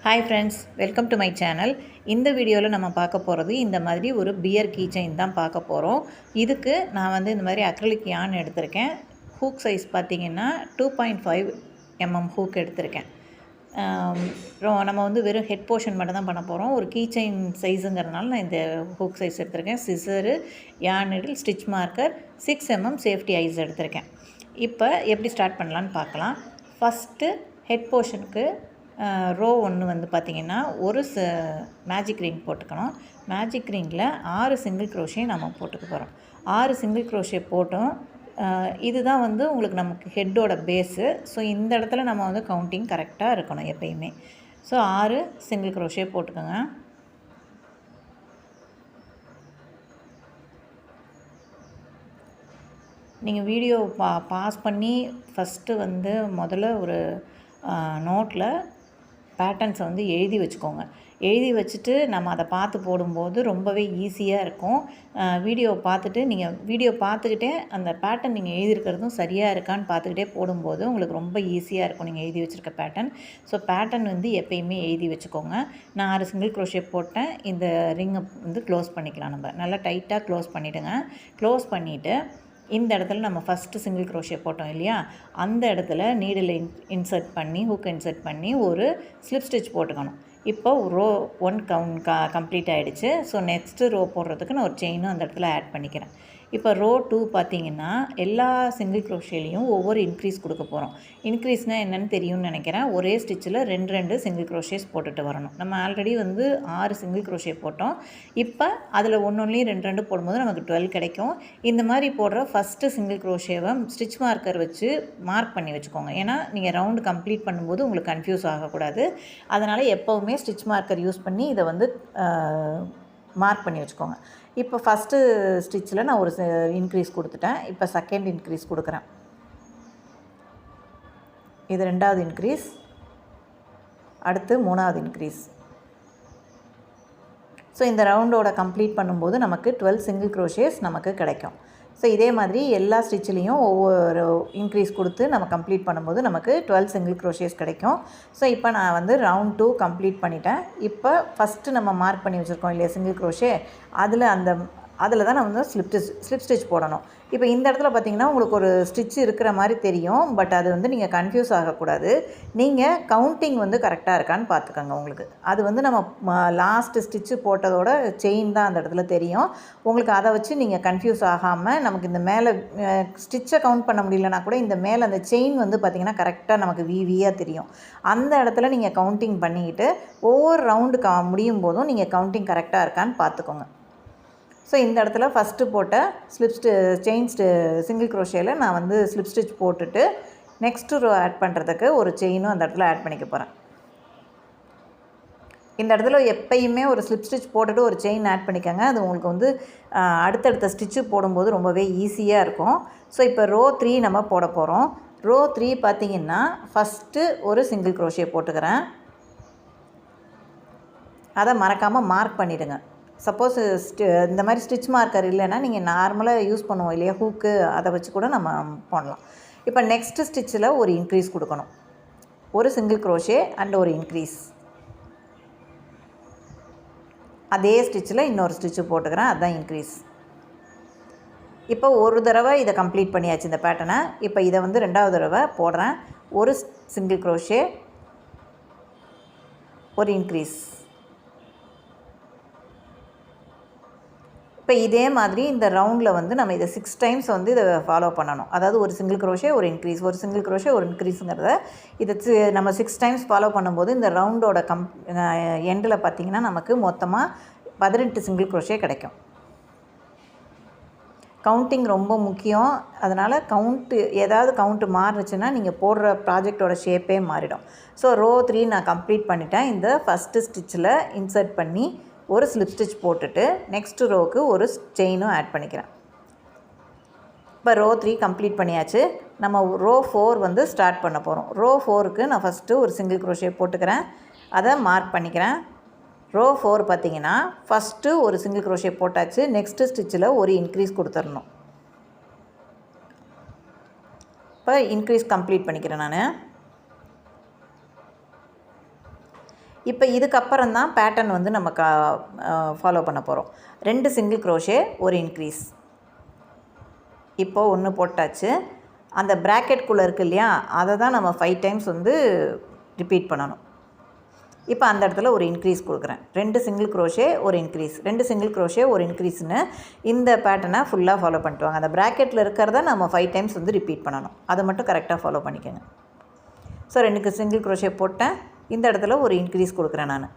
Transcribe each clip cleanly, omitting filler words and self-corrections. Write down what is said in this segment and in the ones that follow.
Hi friends, welcome to my channel. இந்த வீடியோவில் நம்ம பார்க்க போகிறது இந்த மாதிரி ஒரு பியர் கீ செயின் தான் பார்க்க போகிறோம். இதுக்கு நான் வந்து இந்த மாதிரி அக்ரிலிக் யான் எடுத்திருக்கேன். ஹூக் சைஸ் பார்த்திங்கன்னா 2.5 mm ஹூக் எடுத்திருக்கேன். நம்ம வந்து வெறும் ஹெட் போர்ஷன் மட்டும் தான் பண்ண போகிறோம். ஒரு கீ செயின் சைஸுங்கிறதுனால நான் இந்த ஹூக் சைஸ் எடுத்திருக்கேன். Scissor, yarn needle, stitch marker, 6 mm safety eyes எடுத்திருக்கேன். இப்போ எப்படி ஸ்டார்ட் பண்ணலான்னு பார்க்கலாம். ஃபஸ்ட்டு ஹெட் போர்ஷனுக்கு ரோ ஒன்று வந்து பார்த்திங்கன்னா ஒரு மேஜிக் ரிங் போட்டுக்கணும். மேஜிக் ரிங்கில் 6 சிங்கிள் க்ரோஷே நம்ம போட்டுக்க போகிறோம். 6 சிங்கிள் க்ரோஷே போட்டோம். இதுதான் வந்து உங்களுக்கு நமக்கு ஹெட்டோட பேஸு. ஸோ இந்த இடத்துல நம்ம வந்து கவுண்டிங் கரெக்டாக இருக்கணும் எப்பயுமே. ஸோ 6 சிங்கிள் க்ரோஷே போட்டுக்கோங்க. நீங்கள் வீடியோ பாஸ் பண்ணி ஃபஸ்ட்டு வந்து முதல்ல ஒரு நோட்டில் பேட்டர்ன்ஸை வந்து எழுதி வச்சுக்கோங்க. எழுதி வச்சுட்டு நம்ம அதை பார்த்து போடும்போது ரொம்பவே ஈஸியாக இருக்கும். வீடியோ பார்த்துக்கிட்டே அந்த பேட்டர்ன் நீங்கள் எழுதியிருக்கிறதும் சரியாக இருக்கான்னு பார்த்துக்கிட்டே போடும்போது உங்களுக்கு ரொம்ப ஈஸியாக இருக்கும் நீங்கள் எழுதி வச்சுருக்க பேட்டர்ன். ஸோ பேட்டர்ன் வந்து எப்பயுமே எழுதி வச்சுக்கோங்க. நான் 6 சிங்கிள் க்ரோஷே போட்டேன். இந்த ரிங்கை வந்து க்ளோஸ் பண்ணிக்கலாம். நம்ம நல்லா டைட்டாக க்ளோஸ் பண்ணிவிடுங்க. க்ளோஸ் பண்ணிவிட்டு இந்த இடத்துல நம்ம ஃபஸ்ட்டு சிங்கிள் க்ரோஷே போட்டோம் இல்லையா, அந்த இடத்துல நீடில் இன்சர்ட் பண்ணி ஹூக் இன்சர்ட் பண்ணி ஒரு ஸ்லிப் ஸ்டிச் போட்டுக்கணும். இப்போ ரோ 1 கம்ப்ளீட் ஆகிடுச்சு. ஸோ நெக்ஸ்ட்டு ரோ போடுறதுக்கு நான் ஒரு செயினும் அந்த இடத்துல ஆட் பண்ணிக்கிறேன். இப்போ ரோ 2 பார்த்திங்கன்னா எல்லா சிங்கிள் க்ரோஷேலையும் ஒவ்வொரு இன்க்ரீஸ் கொடுக்க போகிறோம். இன்க்ரீஸ்னால் என்னென்னு தெரியும்னு நினைக்கிறேன். ஒரே ஸ்டிச்சில் 2 சிங்கிள் க்ரோஷேஸ் போட்டுட்டு வரணும். நம்ம ஆல்ரெடி வந்து 6 சிங்கிள் க்ரோஷே போட்டோம். இப்போ அதில் ஒன்றுலேயும் 2 போடும்போது நமக்கு 12 கிடைக்கும். இந்த மாதிரி போடுற ஃபஸ்ட்டு சிங்கிள் க்ரோஷேவை ஸ்டிச் மார்க்கர் வச்சு மார்க் பண்ணி வச்சுக்கோங்க. ஏன்னா நீங்கள் ரவுண்டு கம்ப்ளீட் பண்ணும்போது உங்களுக்கு கன்ஃபியூஸ் ஆகக்கூடாது. அதனால் எப்போவுமே ஸ்டிச் மார்க்கர் யூஸ் பண்ணி இதை வந்து மார்க் பண்ணி வச்சுக்கோங்க. இப்போ ஃபஸ்ட்டு ஸ்டிச்சில் நான் ஒரு இன்க்ரீஸ் கொடுத்துட்டேன். இப்போ செகண்ட் இன்க்ரீஸ் கொடுக்குறேன். இது 2வது இன்க்ரீஸ், அடுத்து 3வது இன்க்ரீஸ். ஸோ இந்த ரவுண்டோட கம்ப்ளீட் பண்ணும்போது நமக்கு 12 சிங்கிள் க்ரோஷேஸ் நமக்கு கிடைக்கும். ஸோ இதே மாதிரி எல்லா ஸ்டிச்சிலையும் ஒவ்வொரு இன்க்ரீஸ் கொடுத்து நம்ம கம்ப்ளீட் பண்ணும்போது நமக்கு 12 சிங்கிள் க்ரோஷேஸ் கிடைக்கும். ஸோ இப்போ நான் வந்து ரவுண்ட் 2 கம்ப்ளீட் பண்ணிட்டேன். இப்போ ஃபஸ்ட்டு நம்ம மார்க் பண்ணி வச்சுருக்கோம் இல்லையா சிங்கிள் க்ரோஷே, அதில் தான் நம்ம வந்து ஸ்லிப் ஸ்டிச் போடணும். இப்போ இந்த இடத்துல பார்த்திங்கன்னா உங்களுக்கு ஒரு ஸ்டிச் இருக்கிற மாதிரி தெரியும். பட் அது வந்து நீங்கள் கன்ஃபியூஸ் ஆகக்கூடாது. நீங்கள் கவுண்டிங் வந்து கரெக்டாக இருக்கான்னு பார்த்துக்கோங்க. உங்களுக்கு அது வந்து நம்ம லாஸ்ட்டு ஸ்டிச்சு போட்டதோட செயின் தான் அந்த இடத்துல தெரியும். உங்களுக்கு அதை வச்சு நீங்கள் கன்ஃபியூஸ் ஆகாமல் நமக்கு இந்த மேலே ஸ்டிச்சை கவுண்ட் பண்ண முடியலனா கூட இந்த மேலே அந்த செயின் வந்து பார்த்திங்கன்னா கரெக்டாக நமக்கு விவியாக தெரியும். அந்த இடத்துல நீங்கள் கவுண்டிங் பண்ணிக்கிட்டு ஒவ்வொரு ரவுண்டு முடியும் போதும் நீங்கள் கவுண்டிங் கரெக்டாக இருக்கான்னு பார்த்துக்கோங்க. ஸோ இந்த இடத்துல ஃபஸ்ட்டு போட்ட சிங்கிள் க்ரோஷேயில் நான் வந்து ஸ்லிப் ஸ்டிச் போட்டுட்டு நெக்ஸ்ட்டு ரோ ஆட் பண்ணுறதுக்கு ஒரு செயினும் அந்த இடத்துல ஆட் பண்ணிக்க போகிறேன். இந்த இடத்துல எப்பயுமே ஒரு ஸ்லிப் ஸ்டிச் போட்டுட்டு ஒரு செயின் ஆட் பண்ணிக்கோங்க. அது உங்களுக்கு வந்து அடுத்தடுத்த ஸ்டிச்சு போடும்போது ரொம்பவே ஈஸியாக இருக்கும். ஸோ இப்போ ரோ 3 நம்ம போட போகிறோம். ரோ 3 பார்த்திங்கன்னா ஃபஸ்ட்டு ஒரு சிங்கிள் க்ரோஷே போட்டுக்கிறேன். அதை மறக்காமல் மார்க் பண்ணிவிடுங்க. சப்போஸ் இந்த மாதிரி ஸ்டிச் மார்க்கர் இல்லைன்னா நீங்கள் நார்மலாக யூஸ் பண்ணுவோம் இல்லையா ஹூக்கு, அதை வச்சு கூட நம்ம போடலாம். இப்போ நெக்ஸ்ட்டு ஸ்டிச்சில் ஒரு இன்க்ரீஸ் கொடுக்கணும். ஒரு சிங்கிள் க்ரோஷே அண்ட் ஒரு இன்க்ரீஸ். அதே ஸ்டிச்சில் இன்னொரு ஸ்டிச்சு போட்டுக்கிறேன், அதுதான் இன்க்ரீஸ். இப்போ ஒரு தடவை இதை கம்ப்ளீட் பண்ணியாச்சு இந்த பேட்டர்னை. இப்போ இதை வந்து 2வது தடவை போடுறேன். ஒரு சிங்கிள் க்ரோஷே, ஒரு இன்க்ரீஸ். இப்போ இதே மாதிரி இந்த ரவுண்டில் வந்து நம்ம இதை 6 டைம்ஸ் வந்து இதை ஃபாலோ பண்ணணும். அதாவது ஒரு சிங்கிள் க்ரோஷே ஒரு இன்க்ரீஸ், ஒரு சிங்கிள் க்ரோஷே ஒரு இன்க்ரீஸுங்கிறத இதை நம்ம 6 டைம்ஸ் ஃபாலோ பண்ணும்போது இந்த ரவுண்டோட எண்டில் பார்த்திங்கன்னா நமக்கு மொத்தமாக 18 சிங்கிள் க்ரோஷே கிடைக்கும். கவுண்டிங் ரொம்ப முக்கியம். அதனால் ஏதாவது கவுண்ட்டு மாறுச்சுன்னா நீங்கள் போடுற ப்ராஜெக்டோட ஷேப்பே மாறிடும். ஸோ ரோ 3 நான் கம்ப்ளீட் பண்ணிட்டேன். இந்த ஃபஸ்ட்டு ஸ்டிச்சில் இன்சர்ட் பண்ணி ஒரு ஸ்லிப் ஸ்டிச் போட்டுட்டு நெக்ஸ்ட்டு ரோவுக்கு ஒரு செயினும் ஆட் பண்ணிக்கிறேன். இப்போ ரோ 3 கம்ப்ளீட் பண்ணியாச்சு. நம்ம ரோ 4 வந்து ஸ்டார்ட் பண்ண போகிறோம். ரோ 4க்கு நான் ஃபஸ்ட்டு ஒரு சிங்கிள் க்ரோஷே போட்டுக்கிறேன். அதை மார்க் பண்ணிக்கிறேன். ரோ 4 பார்த்திங்கன்னா ஃபஸ்ட்டு ஒரு சிங்கிள் க்ரோஷே போட்டாச்சு. நெக்ஸ்ட்டு ஸ்டிச்சில் ஒரு இன்க்ரீஸ் கொடுத்துடணும். இப்போ இன்க்ரீஸ் கம்ப்ளீட் பண்ணிக்கிறேன் நான். இப்போ இதுக்கப்புறம் தான் பேட்டர்ன் வந்து நம்ம ஃபாலோ பண்ண போகிறோம். 2 சிங்கிள் க்ரோஷே ஒரு இன்க்ரீஸ். இப்போது 1 போட்டாச்சு. அந்த ப்ராக்கெட்குள்ளே இருக்குது இல்லையா, அதை தான் நம்ம 5 டைம்ஸ் வந்து ரிப்பீட் பண்ணணும். இப்போ அந்த இடத்துல ஒரு இன்க்ரீஸ் கொடுக்குறேன். 2 சிங்கிள் க்ரோஷே ஒரு இன்க்ரீஸ், 2 சிங்கிள் க்ரோஷே ஒரு இன்க்ரீஸ்னு இந்த பேட்டர்னை ஃபுல்லாக ஃபாலோ பண்ணிட்டு வாங்க. அந்த ப்ராக்கெட்டில் இருக்கிறத நம்ம 5 டைம்ஸ் வந்து ரிப்பீட் பண்ணணும். அதை மட்டும் கரெக்டாக ஃபாலோ பண்ணிக்கோங்க. ஸோ 2 சிங்கிள் க்ரோஷே போட்டேன். இந்த இடத்துல ஒரு இன்க்ரீஸ் கொடுக்குறேன் நான்.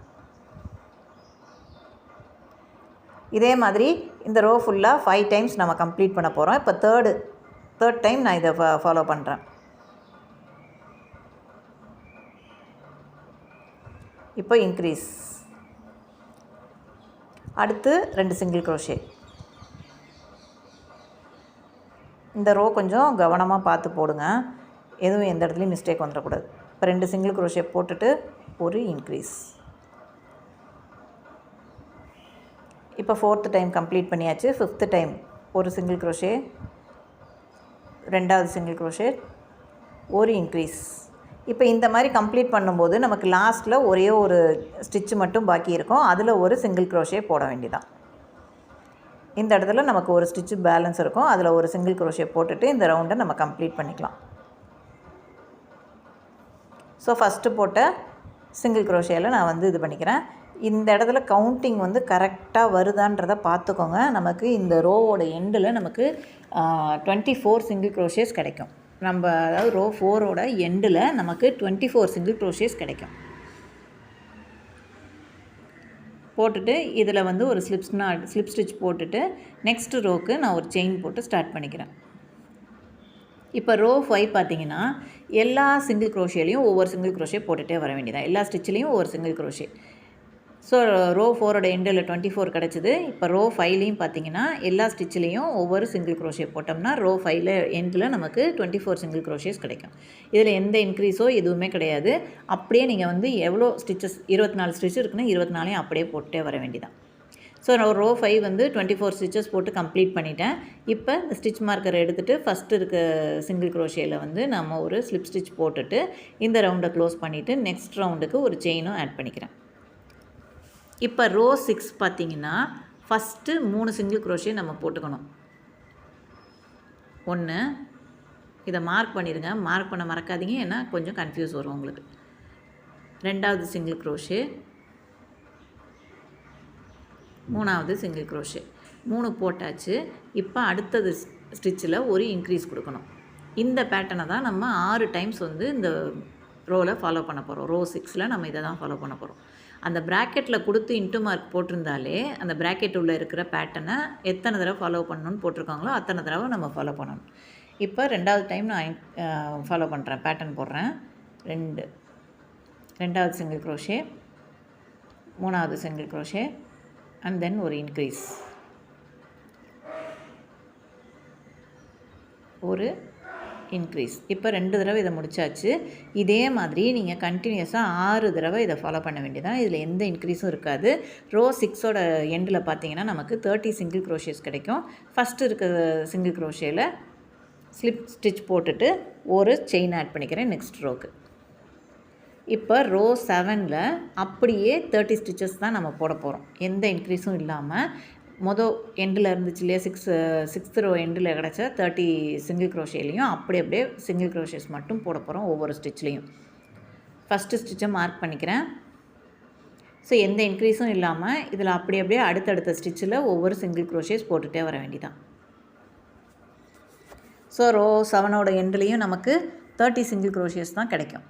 இதே மாதிரி இந்த ரோ ஃபுல்லாக 5 டைம்ஸ் நம்ம கம்ப்ளீட் பண்ண போகிறோம். இப்போ தேர்ட் டைம் நான் இதை ஃபாலோ பண்ணுறேன். இப்போ இன்க்ரீஸ். அடுத்து 2 சிங்கிள் க்ரோஷே. இந்த ரோ கொஞ்சம் கவனமாக பார்த்து போடுங்க, எதுவும் எந்த இடத்துலையும் மிஸ்டேக் வந்துடக்கூடாது. இப்போ 2 சிங்கிள் க்ரோஷே போட்டுட்டு ஒரு இன்க்ரீஸ். இப்போ 4th டைம் கம்ப்ளீட் பண்ணியாச்சு. 5th டைம் ஒரு சிங்கிள் க்ரோஷே, 2வது சிங்கிள் க்ரோஷே, ஒரு இன்க்ரீஸ். இப்போ இந்த மாதிரி கம்ப்ளீட் பண்ணும்போது நமக்கு லாஸ்ட்டில் ஒரே ஒரு ஸ்டிச்சு மட்டும் பாக்கி இருக்கும். அதில் ஒரு சிங்கிள் க்ரோஷே போட வேண்டியதான். இந்த இடத்துல நமக்கு ஒரு ஸ்டிச்சு பேலன்ஸ் இருக்கும். அதில் ஒரு சிங்கிள் க்ரோஷே போட்டுட்டு இந்த ரவுண்டை நம்ம கம்ப்ளீட் பண்ணிக்கலாம். ஸோ ஃபஸ்ட்டு போட்ட சிங்கிள் க்ரோஷேயில் நான் வந்து இது பண்ணிக்கிறேன். இந்த இடத்துல கவுண்டிங் வந்து கரெக்டாக வருதான்றதை பார்த்துக்கோங்க. நமக்கு இந்த ரோவோட எண்டில் நமக்கு 24 சிங்கிள் க்ரோஷேஸ் கிடைக்கும். நம்ம அதாவது ரோ 4ஓட எண்டில் நமக்கு 24 சிங்கிள் க்ரோஷேஸ் கிடைக்கும். போட்டுட்டு இதில் வந்து ஒரு ஸ்லிப் ஸ்டிச் போட்டுட்டு நெக்ஸ்ட்டு ரோக்கு நான் ஒரு செயின் போட்டு ஸ்டார்ட் பண்ணிக்கிறேன். இப்போ ரோ 5 பார்த்திங்கன்னா எல்லா சிங்கிள் க்ரோஷேலையும் ஒவ்வொரு சிங்கிள் க்ரோஷே போட்டுகிட்டே வர வேண்டியதான். எல்லா ஸ்டிச்சிலையும் ஒவ்வொரு சிங்கிள் க்ரோஷே. ஸோ ரோ 4ஓட எண்டில் 24 கிடச்சிது. இப்போ ரோ 5லையும் பார்த்திங்கன்னா எல்லா ஸ்டிச்சிலையும் ஒவ்வொரு சிங்கிள் க்ரோஷே போட்டோம்னா ரோ 5ல் எண்டில் நமக்கு 24 சிங்கிள் க்ரோஷேஸ் கிடைக்கும். இதில் எந்த இன்க்ரீஸோ எதுவுமே கிடையாது. அப்படியே நீங்கள் வந்து எவ்வளோ ஸ்டிச்சஸ் 24 ஸ்டிச் இருக்குன்னா 24ஐயும் அப்படியே போட்டுட்டே வர வேண்டியதான். ஸோ நான் ரோ 5 வந்து 24 ஸ்டிச்சஸ் போட்டு கம்ப்ளீட் பண்ணிட்டேன். இப்போ இந்த ஸ்டிச் மார்க்கரை எடுத்துகிட்டு ஃபஸ்ட்டு இருக்க சிங்கிள் க்ரோஷேயில் வந்து நம்ம ஒரு ஸ்லிப் ஸ்டிச் போட்டுட்டு இந்த ரவுண்டை க்ளோஸ் பண்ணிவிட்டு நெக்ஸ்ட் ரவுண்டுக்கு ஒரு செயினும் ஆட் பண்ணிக்கிறேன். இப்போ ரோ 6 பார்த்திங்கன்னா ஃபஸ்ட்டு 3 சிங்கிள் க்ரோஷே நம்ம போட்டுக்கணும். 1 இதை மார்க் பண்ணிடுங்க, மார்க் பண்ண மறக்காதீங்க, ஏன்னா கொஞ்சம் கன்ஃபியூஸ் வரும் உங்களுக்கு. 2வது சிங்கிள் க்ரோஷே, 3வது சிங்கிள் க்ரோஷே, 3 போட்டாச்சு. இப்போ அடுத்தது ஸ்டிச்சில் ஒரு இன்க்ரீஸ் கொடுக்கணும். இந்த பேட்டர்னை தான் நம்ம 6 டைம்ஸ் வந்து இந்த ரோவில் ஃபாலோ பண்ண போகிறோம். ரோ 6ல் நம்ம இதை தான் ஃபாலோ பண்ண போகிறோம். அந்த ப்ராக்கெட்டில் கொடுத்து இன்ட்டு மார்க் போட்டிருந்தாலே அந்த ப்ராக்கெட் உள்ளே இருக்கிற பேட்டர்னை எத்தனை தடவை ஃபாலோ பண்ணணும்னு போட்டிருக்காங்களோ அத்தனை தடவை நம்ம ஃபாலோ பண்ணணும். இப்போ 2வது டைம் நான் ஃபாலோ பண்ணுறேன், பேட்டர்ன் போடுறேன். 2வது சிங்கிள் க்ரோஷே, 3வது சிங்கிள் க்ரோஷே அண்ட் தென் ஒரு இன்க்ரீஸ், ஒரு இன்க்ரீஸ். இப்போ 2 தடவை இதை முடிச்சாச்சு. இதே மாதிரி நீங்கள் கண்டினியூஸாக 6 தடவை இதை ஃபாலோ பண்ண வேண்டியதான். இதில் எந்த இன்க்ரீஸும் இருக்காது. ரோ 6ஓட எண்டில் பார்த்தீங்கன்னா நமக்கு 30 சிங்கிள் க்ரோஷேஸ் கிடைக்கும். ஃபஸ்ட்டு இருக்க சிங்கிள் க்ரோஷேயில் ஸ்லிப் ஸ்டிச் போட்டுட்டு ஒரு செயின் ஆட் பண்ணிக்கிறேன் நெக்ஸ்ட் ரோக்கு. இப்போ ரோ 7ல் அப்படியே 30 ஸ்டிச்சஸ் தான் நம்ம போட போகிறோம், எந்த இன்க்ரீஸும் இல்லாமல். எண்டில் இருந்துச்சு இல்லையா, 6th ரோ எண்டில் கிடச்ச 30 சிங்கிள் க்ரோஷேலையும் அப்படியே சிங்கிள் க்ரோஷேஸ் மட்டும் போட போகிறோம் ஒவ்வொரு ஸ்டிச்லேயும். ஃபஸ்ட்டு ஸ்டிச்சை மார்க் பண்ணிக்கிறேன். ஸோ எந்த இன்க்ரீஸும் இல்லாமல் இதில் அப்படியே அடுத்தடுத்த ஸ்டிச்சில் ஒவ்வொரு சிங்கிள் க்ரோஷேஸ் போட்டுகிட்டே வர வேண்டியதான். ஸோ ரோ 7ஓட எண்ட்லேயும் நமக்கு 30 சிங்கிள் க்ரோஷேஸ் தான் கிடைக்கும்.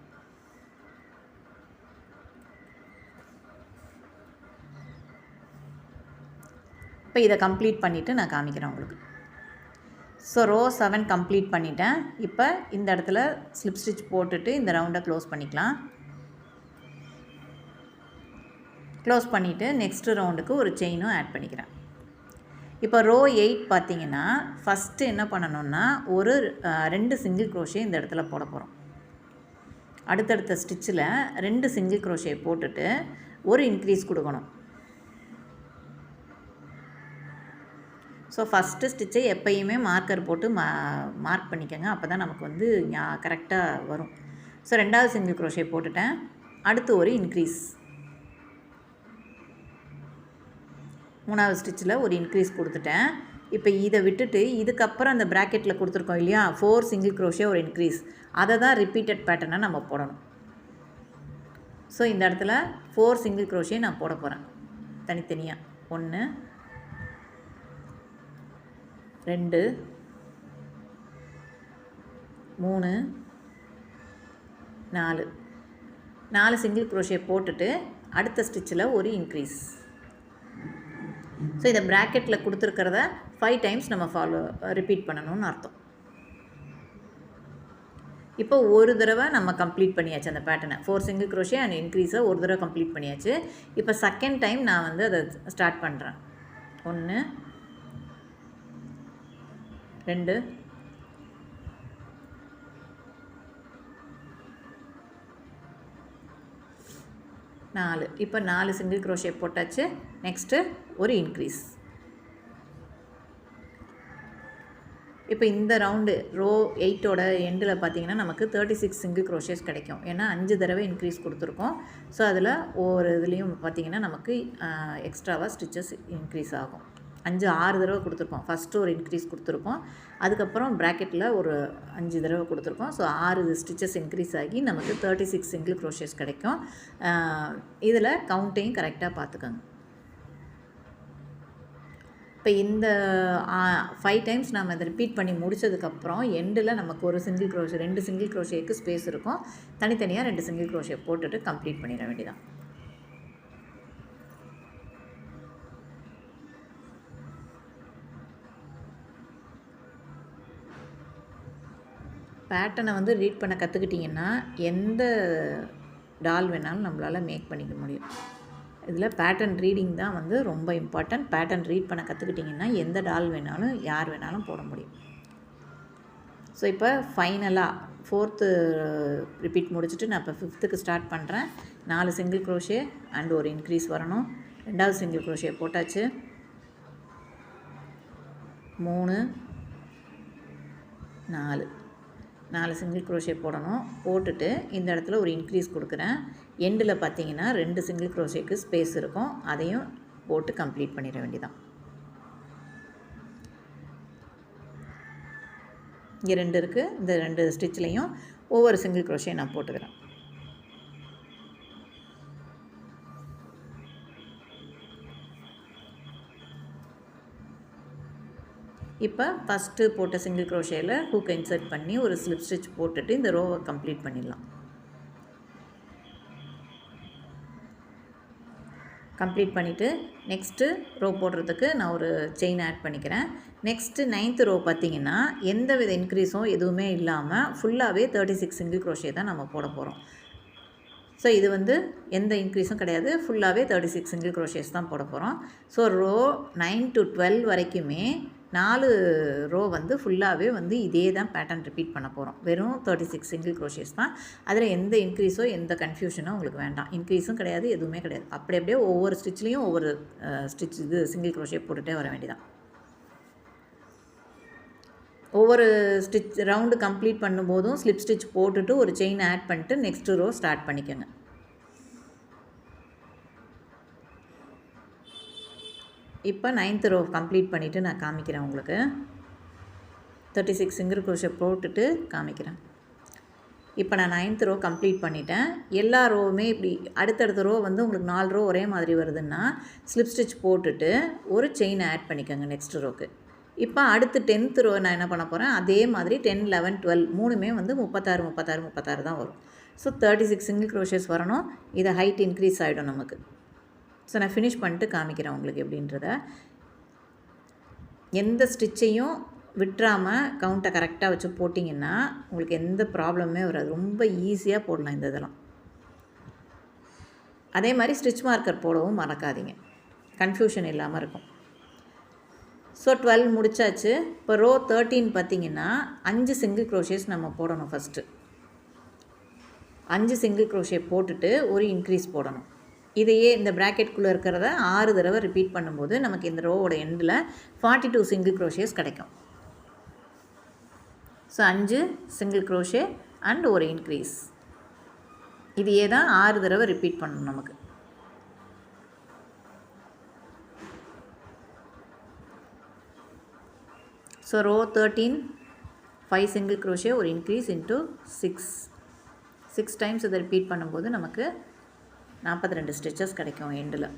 இப்போ இதை கம்ப்ளீட் பண்ணிவிட்டு நான் காமிக்கிறேன் உங்களுக்கு. ஸோ ரோ 7 கம்ப்ளீட் பண்ணிட்டேன். இப்போ இந்த இடத்துல ஸ்லிப் ஸ்டிச் போட்டுட்டு இந்த ரவுண்டை க்ளோஸ் பண்ணிக்கலாம். க்ளோஸ் பண்ணிவிட்டு நெக்ஸ்ட்டு ரவுண்டுக்கு ஒரு செயினும் ஆட் பண்ணிக்கிறேன். இப்போ ரோ 8 பார்த்திங்கன்னா ஃபஸ்ட்டு என்ன பண்ணணுன்னா ஒரு 2 சிங்கிள் க்ரோஷே இந்த இடத்துல போட போகிறோம். அடுத்தடுத்த ஸ்டிச்சில் 2 சிங்கிள் க்ரோஷே போட்டுட்டு ஒரு இன்க்ரீஸ் கொடுக்கணும். ஸோ ஃபஸ்ட்டு ஸ்டிச்சை எப்போயுமே மார்க்கர் போட்டு மார்க் பண்ணிக்கோங்க, அப்போ தான் நமக்கு வந்து கரெக்டாக வரும். ஸோ 2வது சிங்கிள் க்ரோஷே போட்டுட்டேன். அடுத்து ஒரு இன்க்ரீஸ். மூணாவது ஸ்டிச்சில் ஒரு இன்க்ரீஸ் கொடுத்துட்டேன். இப்போ இதை விட்டுட்டு இதுக்கப்புறம் அந்த ப்ராக்கெட்டில் கொடுத்துருக்கோம் இல்லையா, 4 சிங்கிள் க்ரோஷே ஒரு இன்க்ரீஸ், அதை தான் ரிப்பீட்டட் பேட்டர்னை நம்ம போடணும். ஸோ இந்த இடத்துல 4 சிங்கிள் க்ரோஷே நான் போட போகிறேன் தனித்தனியாக. 1 2 3 4 சிங்கிள் க்ரோஷே போட்டுட்டு அடுத்த ஸ்டிச்சில் ஒரு இன்க்ரீஸ். ஸோ இந்த ப்ராக்கெட்டில் கொடுத்துருக்கிறத 5 டைம்ஸ் நம்ம ரிப்பீட் பண்ணணும்னு அர்த்தம். இப்போ ஒரு தடவை நம்ம கம்ப்ளீட் பண்ணியாச்சு அந்த பேட்டர்னை. 4 சிங்கிள் க்ரோஷே அண்ட் இன்க்ரீஸை ஒரு தடவை கம்ப்ளீட் பண்ணியாச்சு. இப்போ செகண்ட் டைம் நான் வந்து அதை ஸ்டார்ட் பண்ணுறேன். 1 2 4. இப்போ 4 சிங்கிள் க்ரோஷே போட்டாச்சு. நெக்ஸ்ட்டு ஒரு இன்க்ரீஸ். இப்போ இந்த ரவுண்டு ரோ 8ஓட எண்டில் பார்த்திங்கன்னா நமக்கு 36 சிங்கிள் க்ரோஷேஸ் கிடைக்கும். ஏன்னா 5 தடவை இன்க்ரீஸ் கொடுத்துருக்கோம். ஸோ அதில் ஒவ்வொரு இதுலேயும் பார்த்திங்கன்னா நமக்கு எக்ஸ்ட்ராவாக ஸ்டிச்சஸ் இன்க்ரீஸ் ஆகும். 6 தடவை கொடுத்துருக்கோம். ஃபஸ்ட்டு ஒரு இன்க்ரீஸ் கொடுத்துருக்கோம், அதுக்கப்புறம் ப்ராக்கெட்டில் ஒரு 5 தடவை கொடுத்துருக்கோம். ஸோ 6 ஸ்டிச்சஸ் இன்க்ரீஸ் ஆகி நமக்கு 36 சிங்கிள் க்ரோஷேஸ் கிடைக்கும். இதில் கவுண்ட்டையும் கரெக்டாக பார்த்துக்கோங்க. இப்போ இந்த 5 டைம்ஸ் நம்ம அதை ரிப்பீட் பண்ணி முடித்ததுக்கப்புறம் எண்டில் நமக்கு ஒரு சிங்கிள் க்ரோஷே 2 சிங்கிள் க்ரோஷேக்கு ஸ்பேஸ் இருக்கும். தனித்தனியாக 2 சிங்கிள் க்ரோஷே போட்டுட்டு கம்ப்ளீட் பண்ணிட வேண்டியதான். பேட்டர்னை வந்து ரீட் பண்ண கற்றுக்கிட்டிங்கன்னா எந்த டால் வேணாலும் நம்மளால் மேக் பண்ணிக்க முடியும். இதில் பேட்டர்ன் ரீடிங் தான் வந்து ரொம்ப இம்பார்ட்டன்ட். பேட்டர்ன் ரீட் பண்ண கற்றுக்கிட்டிங்கன்னா எந்த டால் வேணாலும் யார் வேணாலும் போட முடியும். ஸோ இப்போ ஃபைனலாக 4th ரிப்பீட் முடிச்சுட்டு நான் இப்போ 5th ஸ்டார்ட் பண்ணுறேன். 4 சிங்கிள் க்ரோஷே அண்ட் ஒரு இன்க்ரீஸ் வரணும். 2வது சிங்கிள் க்ரோஷே போட்டாச்சு. 3 4 சிங்கிள் க்ரோஷே போடணும். போட்டுட்டு இந்த இடத்துல ஒரு இன்க்ரீஸ் கொடுக்குறேன். எண்டில் பார்த்தீங்கன்னா 2 சிங்கிள் க்ரோஷேக்கு ஸ்பேஸ் இருக்கும், அதையும் போட்டு கம்ப்ளீட் பண்ணிட வேண்டியதான். இங்கே 2 இருக்குது. இந்த 2 ஸ்டிச்லேயும் ஒவ்வொரு சிங்கிள் க்ரோஷே நான் போட்டுக்கிறேன். இப்போ ஃபஸ்ட்டு போட்ட சிங்கிள் க்ரோஷேயில் ஹூக்கை இன்சர்ட் பண்ணி ஒரு ஸ்லிப் ஸ்டிச் போட்டுட்டு இந்த ரோவை கம்ப்ளீட் பண்ணிடலாம். கம்ப்ளீட் பண்ணிவிட்டு நெக்ஸ்ட்டு ரோ போடுறதுக்கு நான் ஒரு செயின் ஆட் பண்ணிக்கிறேன். நெக்ஸ்ட்டு 9th ரோ பார்த்திங்கன்னா எந்த வித இன்க்ரீஸும் எதுவுமே இல்லாமல் ஃபுல்லாகவே 36 சிங்கிள் க்ரோஷே தான் நம்ம போட போகிறோம். ஸோ இது வந்து எந்த இன்க்ரீஸும் கிடையாது, ஃபுல்லாகவே 36 சிங்கிள் க்ரோஷேஸ் தான் போட போகிறோம். ஸோ ரோ 9 to 12 வரைக்குமே 4 ரோ வந்து ஃபுல்லாகவே வந்து இதே தான் பேட்டர்ன் ரிப்பீட் பண்ண போகிறோம். வெறும் 36 சிங்கிள் க்ரோஷேஸ் தான். அதில் எந்த இன்க்ரீஸோ எந்த கன்ஃபியூஷனோ உங்களுக்கு வேண்டாம். இன்க்ரீஸும் கிடையாது, எதுவுமே கிடையாது. அப்படியே ஒவ்வொரு ஸ்டிச்லேயும் ஒவ்வொரு ஸ்டிச் இது சிங்கிள் க்ரோஷே போட்டுகிட்டே வர வேண்டியதான். ஒவ்வொரு ஸ்டிச் ரவுண்டு கம்ப்ளீட் பண்ணும்போதும் ஸ்லிப் ஸ்டிச் போட்டுட்டு ஒரு செயின் ஆட் பண்ணிட்டு நெக்ஸ்ட் ரோ ஸ்டார்ட் பண்ணிக்கோங்க. இப்போ 9th ரோ கம்ப்ளீட் பண்ணிவிட்டு நான் காமிக்கிறேன் உங்களுக்கு. 36 சிங்கிள் க்ரோஷே போட்டுட்டு காமிக்கிறேன். இப்போ நான் 9th ரோ கம்ப்ளீட் பண்ணிட்டேன். எல்லா ரோவுமே இப்படி அடுத்தடுத்த ரோ வந்து உங்களுக்கு 4 ரோ ஒரே மாதிரி வருதுன்னா ஸ்லிப் ஸ்டிச் போட்டுட்டு ஒரு செயின் ஆட் பண்ணிக்கோங்க நெக்ஸ்ட் ரோக்கு. இப்போ அடுத்து 10th ரோ நான் என்ன பண்ண போகிறேன், அதே மாதிரி 10, 11, 12 மூணுமே வந்து 36 தான் வரும். ஸோ 36 சிங்கிள் க்ரோஷேஸ் வரணும். இதை ஹைட் இன்க்ரீஸ் ஆகிடும் நமக்கு. ஸோ நான் ஃபினிஷ் பண்ணிட்டு காமிக்கிறேன் உங்களுக்கு எப்படின்றத. எந்த ஸ்டிச்சையும் விட்டுறாமல் கவுண்ட்டை கரெக்டாக வச்சு போட்டிங்கன்னா உங்களுக்கு எந்த ப்ராப்ளமே வராது. ரொம்ப ஈஸியாக போடலாம் இந்த இதெல்லாம். அதே மாதிரி ஸ்டிச் மார்க்கர் போடவும் மறக்காதீங்க, கன்ஃபியூஷன் இல்லாமல் இருக்கும். ஸோ 12 முடிச்சாச்சு. இப்போ ரோ 13 பார்த்திங்கன்னா 5 சிங்கிள் க்ரோஷேஸ் நம்ம போடணும். ஃபஸ்ட்டு 5 சிங்கிள் க்ரோஷே போட்டுட்டு ஒரு இன்க்ரீஸ் போடணும். இதையே இந்த ப்ராக்கெட்குள்ளே இருக்கிறத 6 தடவை ரிப்பீட் பண்ணும்போது நமக்கு இந்த ரோவோட எண்டில் 42 சிங்கிள் க்ரோஷேஸ் கிடைக்கும். ஸோ 5 சிங்கிள் க்ரோஷே அண்ட் ஒரு இன்க்ரீஸ். இதையே தான் 6 தடவை ரிப்பீட் பண்ணணும் நமக்கு. ஸோ ரோ 13 5 சிங்கிள் crochet ஒரு இன்க்ரீஸ் இன்ட்டு 6 டைம்ஸ் இதை ரிப்பீட் பண்ணும்போது நமக்கு 42 ஸ்டிச்சஸ் கிடைக்கும் எண்டில்.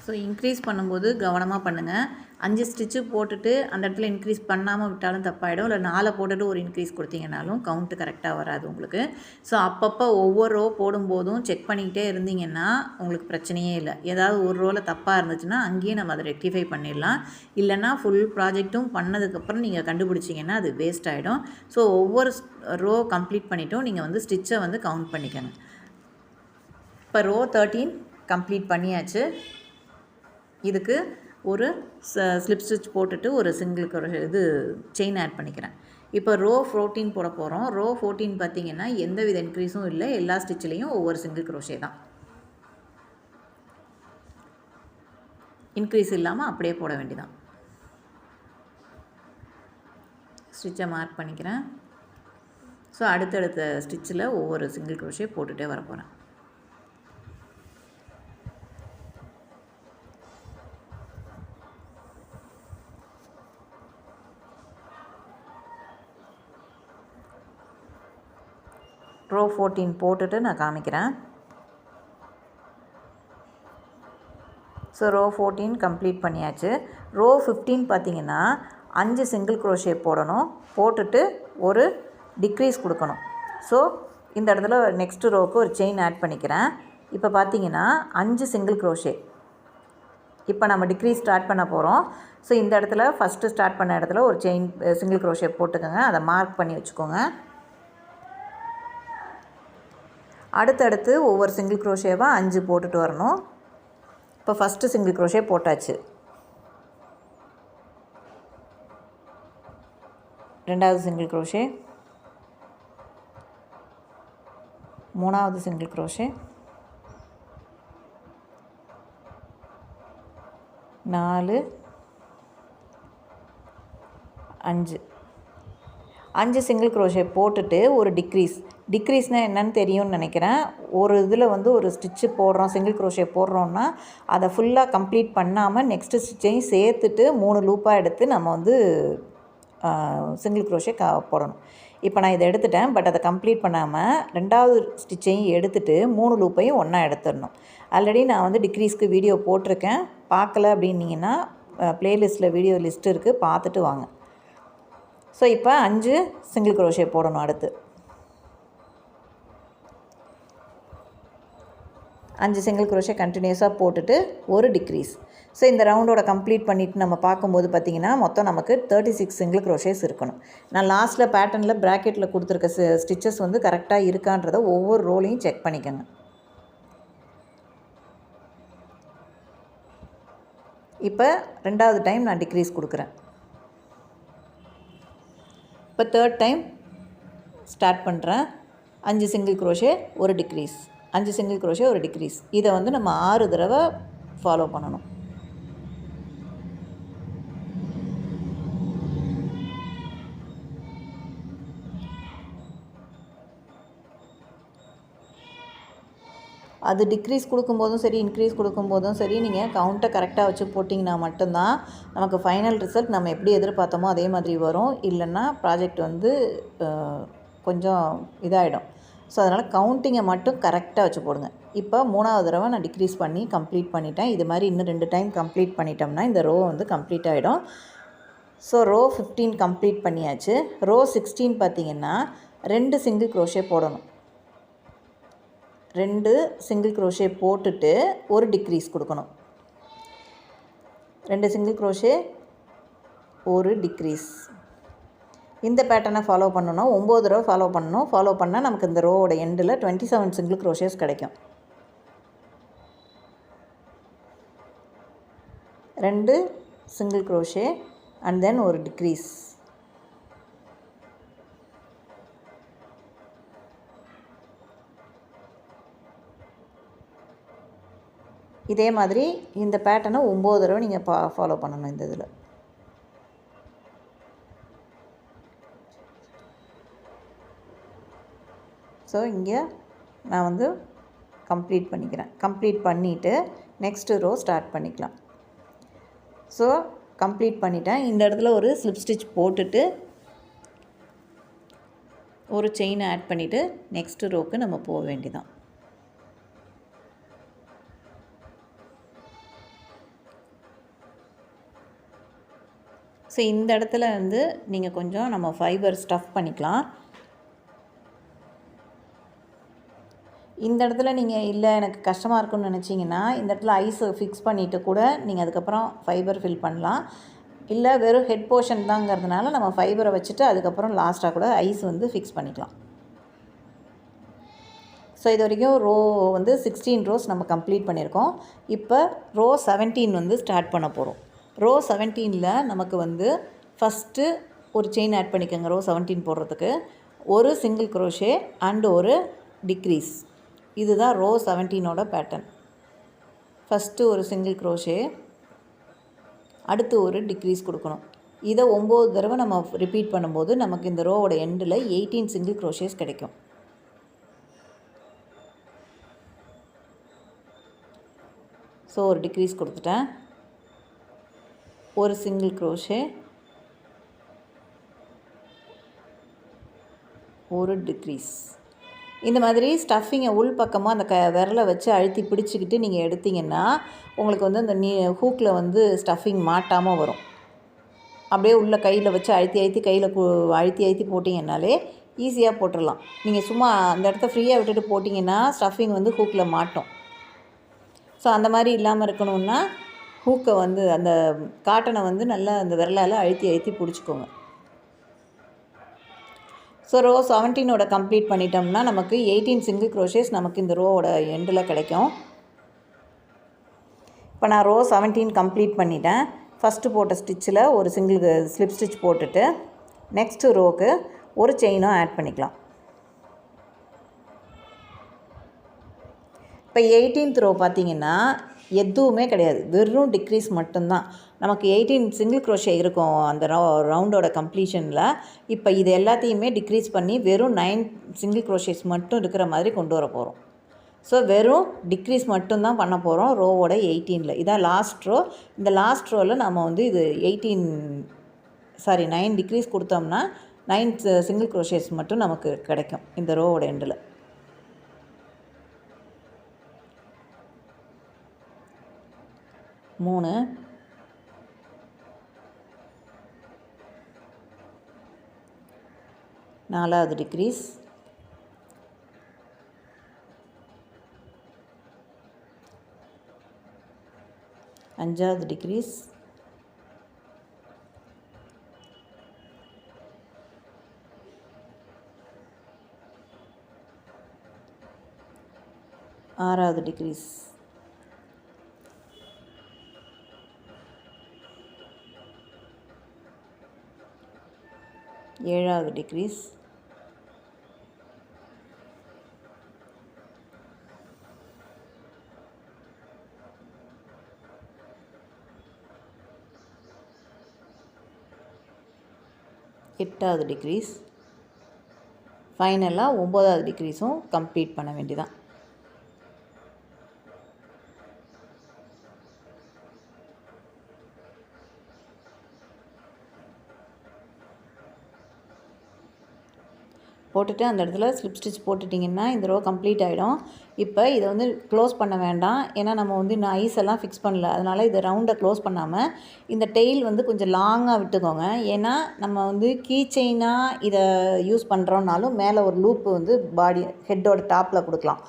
ஸோ இன்க்ரீஸ் பண்ணும்போது கவனமாக பண்ணுங்கள். 5 ஸ்டிச்சு போட்டுட்டு அந்த இடத்துல இன்க்ரீஸ் பண்ணாமல் விட்டாலும் தப்பாயிடும். இல்லை 4 போட்டுட்டு ஒரு இன்க்ரீஸ் கொடுத்தீங்கனாலும் கவுண்ட்டு கரெக்டாக வராது உங்களுக்கு. ஸோ அப்பப்போ ஒவ்வொரு ரோ போடும்போதும் செக் பண்ணிக்கிட்டே இருந்தீங்கன்னா உங்களுக்கு பிரச்சனையே இல்லை. ஏதாவது ஒரு ரோவில் தப்பாக இருந்துச்சுன்னா அங்கேயே நம்ம அதை ரெக்டிஃபை பண்ணிடலாம். இல்லைன்னா ஃபுல் ப்ராஜெக்ட்டும் பண்ணதுக்கப்புறம் நீங்கள் கண்டுபிடிச்சிங்கன்னா அது வேஸ்ட் ஆகிடும். ஸோ ஒவ்வொரு ரோ கம்ப்ளீட் பண்ணிவிட்டும் நீங்கள் வந்து ஸ்டிச்சை வந்து கவுண்ட் பண்ணிக்கணும். இப்போ ரோ 13 கம்ப்ளீட் பண்ணியாச்சு. இதுக்கு ஒரு ஸ்லிப் ஸ்டிச் போட்டுட்டு ஒரு இது செயின் ஆட் பண்ணிக்கிறேன். இப்போ ரோ 14 போட போகிறோம். ரோ 14 பார்த்திங்கன்னா எந்த வித இன்க்ரீஸும் இல்லை. எல்லா ஸ்டிச்சிலையும் ஒவ்வொரு சிங்கிள் crochet தான். இன்க்ரீஸ் இல்லாமல் அப்படியே போட வேண்டியதான். ஸ்டிச்சை மார்க் பண்ணிக்கிறேன். ஸோ அடுத்தடுத்த ஸ்டிச்சில் ஒவ்வொரு சிங்கிள் crochet போட்டுகிட்டே வர போகிறேன். ரோ 14 போட்டுட்டு நான் காமிக்கிறேன். ஸோ ரோ 14 கம்ப்ளீட் பண்ணியாச்சு. ரோ 15 பார்த்திங்கன்னா 5 சிங்கிள் crochet போடணும். போட்டுட்டு ஒரு டிக்ரீஸ் கொடுக்கணும். ஸோ இந்த இடத்துல நெக்ஸ்ட்டு ரோவுக்கு ஒரு செயின் ஆட் பண்ணிக்கிறேன். இப்போ பார்த்திங்கன்னா 5 சிங்கிள் crochet. இப்போ நம்ம டிக்ரீஸ் ஸ்டார்ட் பண்ண போகிறோம். ஸோ இந்த இடத்துல ஃபஸ்ட்டு ஸ்டார்ட் பண்ண இடத்துல ஒரு சிங்கிள் crochet போட்டுக்கோங்க. அதை மார்க் பண்ணி வச்சுக்கோங்க. அடுத்தடுத்து ஒவ்வொரு சிங்கிள் crochetவாக 5 போட்டுட்டு வரணும். இப்போ ஃபஸ்ட்டு சிங்கிள் crochet போட்டாச்சு. ரெண்டாவது சிங்கிள் crochet, மூணாவது சிங்கிள் crochet, 4 5 சிங்கிள் crochet போட்டுட்டு ஒரு டிக்ரீஸ்னால் என்னன்னு தெரியும்னு நினைக்கிறேன். ஒரு இதில் வந்து ஒரு ஸ்டிச்சு போடுறோம், சிங்கிள் crochet போடுறோன்னா அதை ஃபுல்லாக கம்ப்ளீட் பண்ணாமல் நெக்ஸ்ட்டு ஸ்டிச்சையும் சேர்த்துட்டு 3 லூப்பாக எடுத்து நம்ம வந்து சிங்கிள் crochet போடணும். இப்போ நான் இதை எடுத்துட்டேன். பட் அதை கம்ப்ளீட் பண்ணாமல் ரெண்டாவது ஸ்டிச்சையும் எடுத்துகிட்டு 3 லூப்பையும் ஒன்றா எடுத்துடணும். ஆல்ரெடி நான் வந்து டிக்ரீஸ்க்கு வீடியோ போட்டிருக்கேன். பார்க்கல அப்படின்னீங்கன்னா ப்ளேலிஸ்ட்டில் வீடியோ லிஸ்ட் இருக்குது, பார்த்துட்டு வாங்க. ஸோ இப்போ 5 சிங்கிள் crochet போடணும். அடுத்து 5 சிங்கிள் crochet கண்டினியூஸாக போட்டுட்டு ஒரு டிக்ரீஸ். ஸோ இந்த ரவுண்டோட கம்ப்ளீட் பண்ணிவிட்டு நம்ம பார்க்கும்போது பார்த்திங்கன்னா மொத்தம் நமக்கு 36 சிங்கிள் crochet இருக்கணும். நான் லாஸ்ட்டில் பேட்டர்னில் ப்ராக்கெட்டில் கொடுத்துருக்க ஸ்டிச்சஸ் வந்து கரெக்டாக இருக்கான்றதை ஒவ்வொரு ரோலையும் செக் பண்ணிக்கோங்க. இப்போ ரெண்டாவது டைம் நான் டிக்ரீஸ் கொடுக்குறேன். இப்போ தேர்ட் டைம் ஸ்டார்ட் பண்ணுறேன். 5 சிங்கிள் crochet ஒரு டிக்ரீஸ், 5 சிங்கிள் crochet ஒரு டிக்ரீஸ். இதை வந்து நம்ம 6 தடவை ஃபாலோ பண்ணணும். அது டிக்ரீஸ் கொடுக்கும்போதும் சரி, இன்க்ரீஸ் கொடுக்கும்போதும் சரி, நீங்கள் கவுண்ட்டை கரெக்டாக வச்சு போட்டிங்கன்னா மட்டும்தான் நமக்கு ஃபைனல் ரிசல்ட் நம்ம எப்படி எதிர்பார்த்தோமோ அதே மாதிரி வரும். இல்லைன்னா ப்ராஜெக்ட் வந்து கொஞ்சம் இதாகிடும். ஸோ அதனால் கவுண்டிங்கை மட்டும் கரெக்டாக வச்சு போடுங்க. இப்போ 3வது தடவை நான் டிக்ரீஸ் பண்ணி கம்ப்ளீட் பண்ணிட்டேன். இது மாதிரி இன்னும் 2 டைம் கம்ப்ளீட் பண்ணிட்டோம்னா இந்த ரோ வந்து கம்ப்ளீட் ஆகிடும். ஸோ ரோ 15 கம்ப்ளீட் பண்ணியாச்சு. ரோ 16 பார்த்திங்கன்னா 2 சிங்கிள் crochet போடணும். 2 சிங்கிள் crochet போட்டுட்டு ஒரு டிக்ரீஸ் கொடுக்கணும். 2 சிங்கிள் crochet ஒரு டிக்ரீஸ். இந்த பேட்டர்னை ஃபாலோ பண்ணணும்னா 9 தடவை ஃபாலோ பண்ணணும். ஃபாலோ பண்ணால் நமக்கு இந்த ரோவோட எண்டில் 27 சிங்கிள் crochet கிடைக்கும். 2 சிங்கிள் crochet அண்ட் தென் ஒரு டிக்ரீஸ். இதே மாதிரி இந்த பேட்டர்னை 9 தடவை நீங்கள் ஃபாலோ பண்ணணும் இந்த இதில். ஸோ இங்கே நான் வந்து கம்ப்ளீட் பண்ணிக்கிறேன். கம்ப்ளீட் பண்ணிவிட்டு நெக்ஸ்ட்டு ரோ ஸ்டார்ட் பண்ணிக்கலாம். ஸோ கம்ப்ளீட் பண்ணிட்டேன். இந்த இடத்துல ஒரு ஸ்லிப் ஸ்டிச் போட்டுட்டு ஒரு செயின் ஆட் பண்ணிவிட்டு நெக்ஸ்ட்டு ரோக்கு நம்ம போக வேண்டியதான். ஸோ இந்த இடத்துல வந்து நீங்கள் கொஞ்சம் நம்ம ஃபைபர் ஸ்டஃப் பண்ணிக்கலாம். இந்த இடத்துல நீங்கள் இல்லை எனக்கு கஷ்டமாக இருக்குன்னு நினச்சிங்கன்னா இந்த இடத்துல ஐஸை ஃபிக்ஸ் பண்ணிவிட்டு கூட நீங்கள் அதுக்கப்புறம் ஃபைபர் ஃபில் பண்ணலாம். இல்லை வெறும் ஹெட் போர்ஷன் தாங்கிறதுனால நம்ம ஃபைபரை வச்சுட்டு அதுக்கப்புறம் லாஸ்ட்டாக கூட ஐஸ் வந்து ஃபிக்ஸ் பண்ணிக்கலாம். ஸோ இது வரைக்கும் ரோ வந்து 16 ரோஸ் நம்ம கம்ப்ளீட் பண்ணியிருக்கோம். இப்போ ரோ 17 வந்து ஸ்டார்ட் பண்ண போகிறோம். ரோ 17ல் நமக்கு வந்து ஃபஸ்ட்டு ஒரு செயின் ஆட் பண்ணிக்கோங்க. ரோ 17 போடுறதுக்கு ஒரு சிங்கிள் க்ரோஷே அண்ட் ஒரு டிக்ரீஸ். இதுதான் ரோ 17ஓட பேட்டர்ன். ஃபஸ்ட்டு ஒரு சிங்கிள் க்ரோஷே, அடுத்து ஒரு டிக்ரீஸ் கொடுக்கணும். இதை 9 தடவை நம்ம ரிப்பீட் பண்ணும்போது நமக்கு இந்த ரோவோட எண்டில் 18 சிங்கிள் க்ரோஷேஸ் கிடைக்கும். ஸோ ஒரு டிக்ரீஸ் கொடுத்துட்டேன், ஒரு சிங்கிள் க்ரோஷே, ஒரு டிக்ரீஸ். இந்த மாதிரி ஸ்டஃபிங்கை உள் பக்கமாக அந்த விரலை வச்சு அழுத்தி பிடிச்சிக்கிட்டு நீங்கள் எடுத்திங்கன்னா உங்களுக்கு வந்து அந்த ஹூக்கில் வந்து ஸ்டஃபிங் மாட்டாமல் வரும். அப்படியே உள்ள கையில் வச்சு அழுத்தி கையில் அழுத்தி போட்டிங்கன்னாலே ஈஸியாக போட்டுடலாம். நீங்கள் சும்மா அந்த இடத்த ஃப்ரீயாக விட்டுட்டு போட்டிங்கன்னா ஸ்டஃபிங் வந்து ஹூக்கில் மாட்டோம். ஸோ அந்த மாதிரி இல்லாமல் இருக்கணும்னா ஹூக்கை வந்து அந்த காட்டனை வந்து நல்லா அந்த விரலால் அழுத்தி பிடிச்சிக்கோங்க. ஸோ ரோ 17ஓட கம்ப்ளீட் பண்ணிட்டோம்னா நமக்கு 18 சிங்கிள் க்ரோஷேஸ் நமக்கு இந்த ரோவோட எண்டில் கிடைக்கும். இப்போ நான் ரோ 17 கம்ப்ளீட் பண்ணிட்டேன். ஃபஸ்ட்டு போட்ட ஸ்டிச்சில் ஒரு சிங்கிள் ஸ்லிப் ஸ்டிச் போட்டுட்டு நெக்ஸ்ட்டு ரோக்கு ஒரு செயினும் ஆட் பண்ணிக்கலாம். இப்போ 18th ரோ பார்த்திங்கன்னா எதுவுமே கிடையாது, வெறும் டிக்ரீஸ் மட்டும்தான். நமக்கு 18 சிங்கிள் க்ரோஷே இருக்கும் அந்த ரவுண்டோட கம்ப்ளீஷனில். இப்போ இது எல்லாத்தையுமே டிக்ரீஸ் பண்ணி வெறும் 9 சிங்கிள் க்ரோஷேஸ் மட்டும் இருக்கிற மாதிரி கொண்டு வர போகிறோம். ஸோ வெறும் டிக்ரீஸ் மட்டும்தான் பண்ண போகிறோம் ரோவோட 18ல். இதான் லாஸ்ட் ரோ. இந்த லாஸ்ட் ரோவில் நம்ம வந்து இது 9 டிக்ரீஸ் கொடுத்தோம்னா 9 சிங்கிள் க்ரோஷேஸ் மட்டும் நமக்கு கிடைக்கும் இந்த ரோவோட எண்டில். மூணு, 4வது டிக்ரீஸ், 5வது டிக்ரீஸ், 6வது டிக்ரீஸ், 7வது டிக்ரீஸ், 8வது டிக்ரீஸ், ஃபைனலாக 9வது டிக்ரீஸும் கம்ப்ளீட் பண்ண வேண்டியதான். போட்டுட்டு அந்த இடத்துல ஸ்லிப் ஸ்டிச் போட்டுட்டிங்கன்னா இந்த ரோ கம்ப்ளீட் ஆகிடும். இப்போ இதை வந்து க்ளோஸ் பண்ண வேண்டாம், ஏன்னா நம்ம வந்து இன்னும் ஐஸ் எல்லாம் ஃபிக்ஸ் பண்ணல. அதனால் இதை ரவுண்டை க்ளோஸ் பண்ணாமல் இந்த டெயில் வந்து கொஞ்சம் லாங்காக விட்டுக்கோங்க. ஏன்னா நம்ம வந்து கீ செயினாக இதை யூஸ் பண்ணுறோன்னாலும் மேலே ஒரு லூப்பு வந்து பாடி ஹெட்டோட டாப்பில் கொடுக்கலாம்.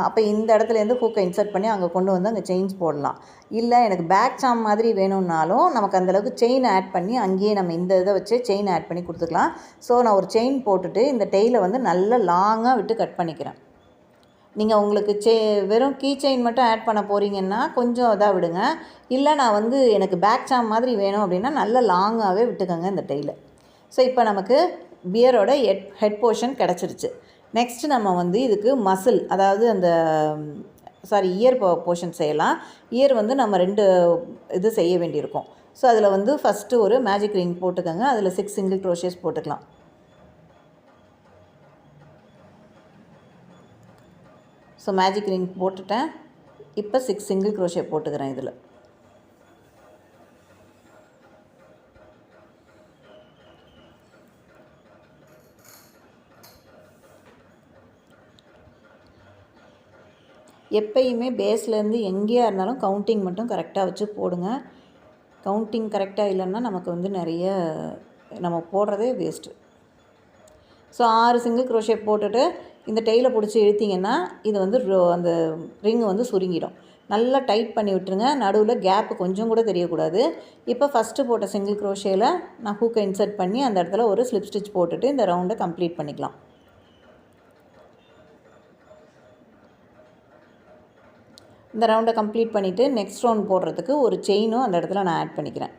அப்போ இந்த இடத்துலேருந்து ஹூக்கை இன்சர்ட் பண்ணி அங்கே கொண்டு வந்து அங்கே செயின்ஸ் போடலாம். இல்லை எனக்கு பேக் சாம் மாதிரி வேணும்னாலும் நமக்கு அந்தளவுக்கு செயின் ஆட் பண்ணி அங்கேயே நம்ம இந்த இதை வச்சு செயின் ஆட் பண்ணி கொடுத்துக்கலாம். ஸோ நான் ஒரு செயின் போட்டுட்டு இந்த டெயிலை வந்து நல்லா லாங்காக விட்டு கட் பண்ணிக்கிறேன். நீங்கள் உங்களுக்கு வெறும் கீ செயின் மட்டும் ஆட் பண்ண போகிறீங்கன்னா கொஞ்சம் இதாக விடுங்க. இல்லை நான் வந்து எனக்கு பேக் சாம் மாதிரி வேணும் அப்படின்னா நல்லா லாங்காகவே விட்டுக்கோங்க இந்த டெயிலை. ஸோ இப்போ நமக்கு பியரோட ஹெட் போர்ஷன் கிடச்சிருச்சு. நெக்ஸ்ட்டு நம்ம வந்து இதுக்கு மசில், அதாவது அந்த இயர் போர்ஷன் செய்யலாம். இயர் வந்து நம்ம 2 இது செய்ய வேண்டியிருக்கும். ஸோ அதில் வந்து ஃபஸ்ட்டு ஒரு மேஜிக் ரிங் போட்டுக்கோங்க. அதில் 6 சிங்கிள் க்ரோஷேஸ் போட்டுக்கலாம். ஸோ மேஜிக் ரிங் போட்டுட்டேன். இப்போ 6 சிங்கிள் க்ரோஷே போட்டுக்கிறேன் இதில். எப்பயுமே பேஸ்லேருந்து எங்கேயா இருந்தாலும் கவுண்டிங் மட்டும் கரெக்டாக வச்சு போடுங்க. கவுண்டிங் கரெக்டாக இல்லைன்னா நமக்கு வந்து நிறைய நம்ம போடுறதே வேஸ்ட்டு. ஸோ 6 சிங்கிள் க்ரோஷே போட்டுட்டு இந்த டெயிலை பிடிச்சி இழுத்திங்கன்னா இது வந்து அந்த ரிங்கு வந்து சுருங்கிடும். நல்லா டைட் பண்ணி விட்டுருங்க. நடுவில் கேப்பு கொஞ்சம் கூட தெரியக்கூடாது. இப்போ ஃபஸ்ட்டு போட்ட சிங்கிள் க்ரோஷேயில் நான் ஹூக்கை இன்சர்ட் பண்ணி அந்த இடத்துல ஒரு ஸ்லிப் ஸ்டிச் போட்டுட்டு இந்த ரவுண்டை கம்ப்ளீட் பண்ணிக்கலாம். இந்த ரவுண்டை கம்ப்ளீட் பண்ணிவிட்டு நெக்ஸ்ட் ரவுண்ட் போடுறதுக்கு ஒரு செயினும் அந்த இடத்துல நான் ஆட் பண்ணிக்கிறேன்.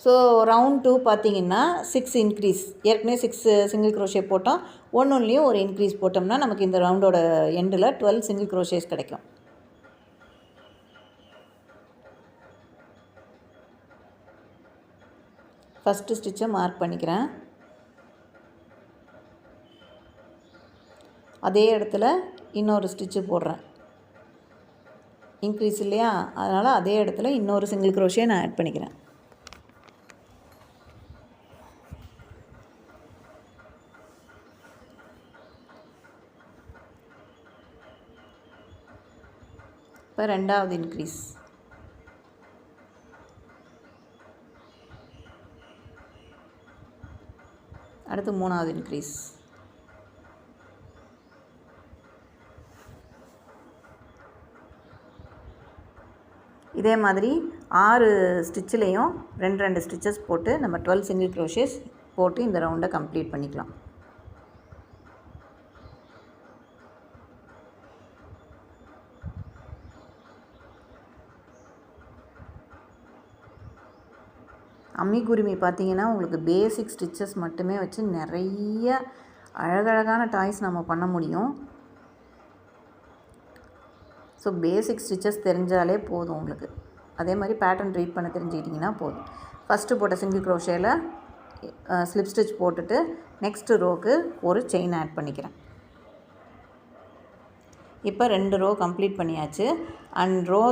ஸோ ரவுண்ட் 2 பார்த்திங்கன்னா 6 இன்க்ரீஸ். ஏற்கனவே 6 சிங்கிள் க்ரோஷே போட்டோம். ஒன்றுலேயும் ஒரு இன்க்ரீஸ் போட்டோம்னா நமக்கு இந்த ரவுண்டோட எண்டில் 12 சிங்கிள் க்ரோஷேஸ் கிடைக்கும். ஃபஸ்ட்டு ஸ்டிச்சை மார்க் பண்ணிக்கிறேன். அதே இடத்துல இன்னொரு ஸ்டிச்சு போடுறேன். இன்க்ரீஸ் இல்லையா, அதனால் அதே இடத்துல இன்னொரு சிங்கிள் க்ரோஷே நான் ஆட் பண்ணிக்கிறேன். இப்போ ரெண்டாவது இன்க்ரீஸ். அடுத்து மூணாவது இன்க்ரீஸ். இதே மாதிரி 6 ஸ்டிச்சிலையும் 2 ஸ்டிச்சஸ் போட்டு நம்ம 12 சிங்கிள் க்ரோஷேஸ் போட்டு இந்த ரவுண்டை கம்ப்ளீட் பண்ணிக்கலாம். அம்மிக்குருமி பார்த்திங்கன்னா உங்களுக்கு பேசிக் ஸ்டிச்சஸ் மட்டுமே வச்சு நிறைய அழகழகான டாய்ஸ் நம்ம பண்ண முடியும். ஸோ பேசிக் ஸ்டிச்சஸ் தெரிஞ்சாலே போதும் உங்களுக்கு. அதே மாதிரி பேட்டர்ன் ரீட் பண்ண தெரிஞ்சுக்கிட்டிங்கன்னா போதும். ஃபஸ்ட்டு போட்ட சிங்கிள் க்ரோஷேயில் ஸ்லிப் ஸ்டிச் போட்டுட்டு நெக்ஸ்ட்டு ரோக்கு ஒரு செயின் ஆட் பண்ணிக்கிறேன். இப்போ 2 ரோ கம்ப்ளீட் பண்ணியாச்சு. அண்ட் ரோ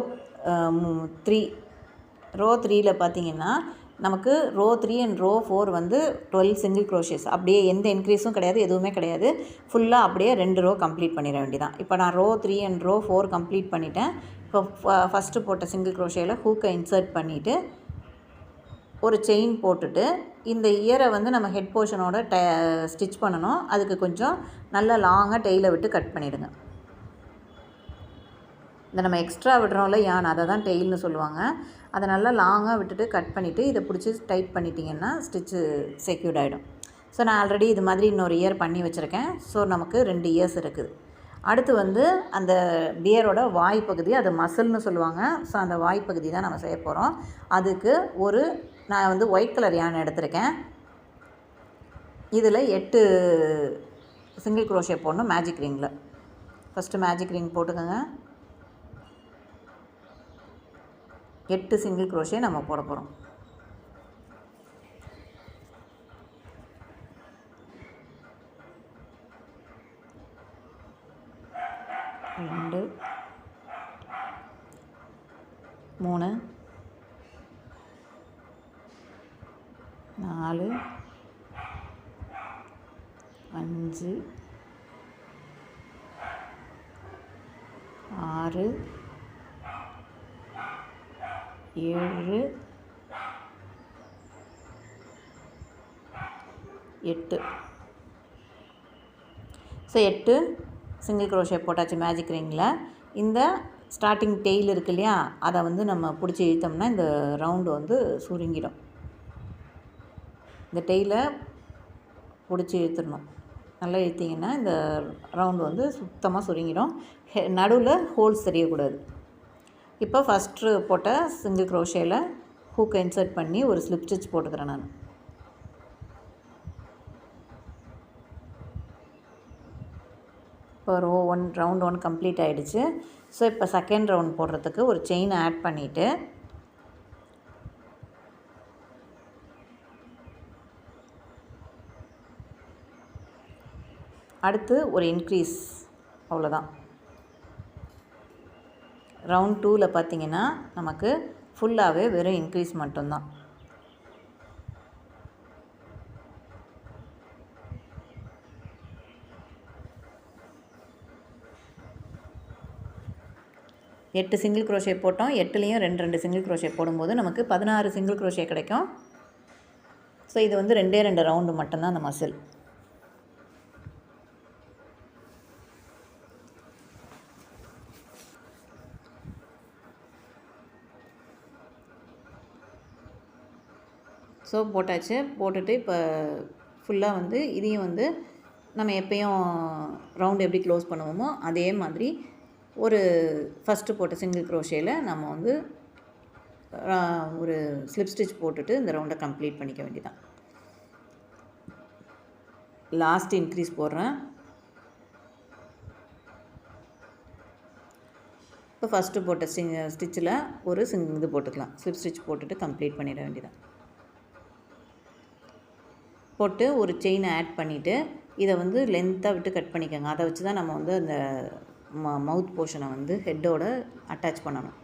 3ல பார்த்திங்கன்னா நமக்கு ரோ 3 அண்ட் ரோ 4 வந்து 12 சிங்கிள் க்ரோஷேஸ். அப்படியே எந்த இன்க்ரீஸும் கிடையாது, எதுவுமே கிடையாது. ஃபுல்லாக அப்படியே 2 ரோ கம்ப்ளீட் பண்ணிட வேண்டியதான். இப்போ நான் ரோ 3 அண்ட் ரோ 4 கம்ப்ளீட் பண்ணிட்டேன். இப்போ ஃபஸ்ட்டு போட்ட சிங்கிள் க்ரோஷேயில் ஹூக்கை இன்சர்ட் பண்ணிவிட்டு ஒரு செயின் போட்டுட்டு இந்த இயரை வந்து நம்ம ஹெட் போர்ஷனோட ஸ்டிச் பண்ணணும். அதுக்கு கொஞ்சம் நல்லா லாங்காக டெயிலை விட்டு கட் பண்ணிவிடுங்க. இந்த நம்ம எக்ஸ்ட்ரா விடுறோம்ல யான், அதை தான் டெயில்னு சொல்லுவாங்க. அதை நல்லா லாங்காக விட்டுட்டு கட் பண்ணிவிட்டு இதை பிடிச்சி டைட் பண்ணிட்டீங்கன்னா ஸ்டிச்சு செக்யூர்ட் ஆகிடும். ஸோ நான் ஆல்ரெடி இது மாதிரி இன்னொரு இயர் பண்ணி வச்சுருக்கேன். ஸோ நமக்கு 2 இயர்ஸ் இருக்குது. அடுத்து வந்து அந்த பியரோட வாய்ப்பகுதி, அது மசில்னு சொல்லுவாங்க. ஸோ அந்த வாய்ப்பகுதி தான் நம்ம செய்ய போகிறோம். அதுக்கு நான் வந்து ஒயிட் கலர் யான் எடுத்திருக்கேன். இதில் 8 சிங்கிள் க்ரோஷே போடணும் மேஜிக் ரிங்கில். ஃபஸ்ட்டு மேஜிக் ரிங் போட்டுக்கோங்க. 8 சிங்கிள் க்ரோஷே நம்ம போட போகிறோம். ரெண்டு, 3, 4, 5, 6, 7, 8. ஸோ 8 சிங்கிள் க்ரோஷே போட்டாச்சு மேஜிக் ரிங்கில். இந்த ஸ்டார்டிங் டெயில் இருக்கு இல்லையா, அதை வந்து நம்ம பிடிச்சி இழுத்தோம்னா இந்த ரவுண்டு வந்து சுருங்கிடும். இந்த டெயிலை பிடிச்சி இழுத்துடணும். நல்லா இழுத்திங்கன்னா இந்த ரவுண்டு வந்து சுத்தமாக சுருங்கிடும். நடுவில் ஹோல்ஸ் தெரியக்கூடாது. இப்போ ஃபஸ்ட்டு போட்ட சிங்கிள் க்ரோஷேயில் ஹூக்கை இன்சர்ட் பண்ணி ஒரு ஸ்லிப் ஸ்டிச் போட்டுக்கிறேன் நான். இப்போ ரவுண்ட் 1 கம்ப்ளீட் ஆகிடுச்சு. ஸோ இப்போ செகண்ட் ரவுண்ட் போடுறதுக்கு ஒரு செயின் ஆட் பண்ணிவிட்டு அடுத்து ஒரு இன்க்ரீஸ், அவ்வளோதான். ரவுண்ட் 2ல் பார்த்திங்கன்னா நமக்கு ஃபுல்லாகவே வெறும் இன்க்ரீஸ் மட்டும்தான். எட்டு சிங்கிள் க்ரோஷே போட்டோம். 8லேயும் 2 சிங்கிள் க்ரோஷே போடும்போது நமக்கு 16 சிங்கிள் க்ரோஷே கிடைக்கும். ஸோ இது வந்து 2 ரவுண்டு மட்டும்தான் அந்த மசில். ஸோ போட்டாச்சு. போட்டுட்டு இப்போ ஃபுல்லாக வந்து இதையும் வந்து நம்ம எப்பயும் ரவுண்டு எப்படி க்ளோஸ் பண்ணுவோமோ அதே மாதிரி ஒரு ஃபஸ்ட்டு போட்ட சிங்கிள் க்ரோஷேயில் நம்ம வந்து ஒரு ஸ்லிப் ஸ்டிச் போட்டுட்டு இந்த ரவுண்டை கம்ப்ளீட் பண்ணிக்க வேண்டியதான். லாஸ்ட் இன்க்ரீஸ் போடுறேன். இப்போ ஃபஸ்ட்டு போட்ட ஸ்டிச்சில் ஒரு இது போட்டுக்கலாம். ஸ்லிப் ஸ்டிச் போட்டுட்டு கம்ப்ளீட் பண்ணிட வேண்டியதான். போட்டு ஒரு செயினை ஆட் பண்ணிவிட்டு இதை வந்து லென்த்தாக விட்டு கட் பண்ணிக்கோங்க. அதை வச்சு தான் நம்ம வந்து அந்த மவுத் போர்ஷனை வந்து ஹெட்டோட அட்டாச் பண்ணணும்.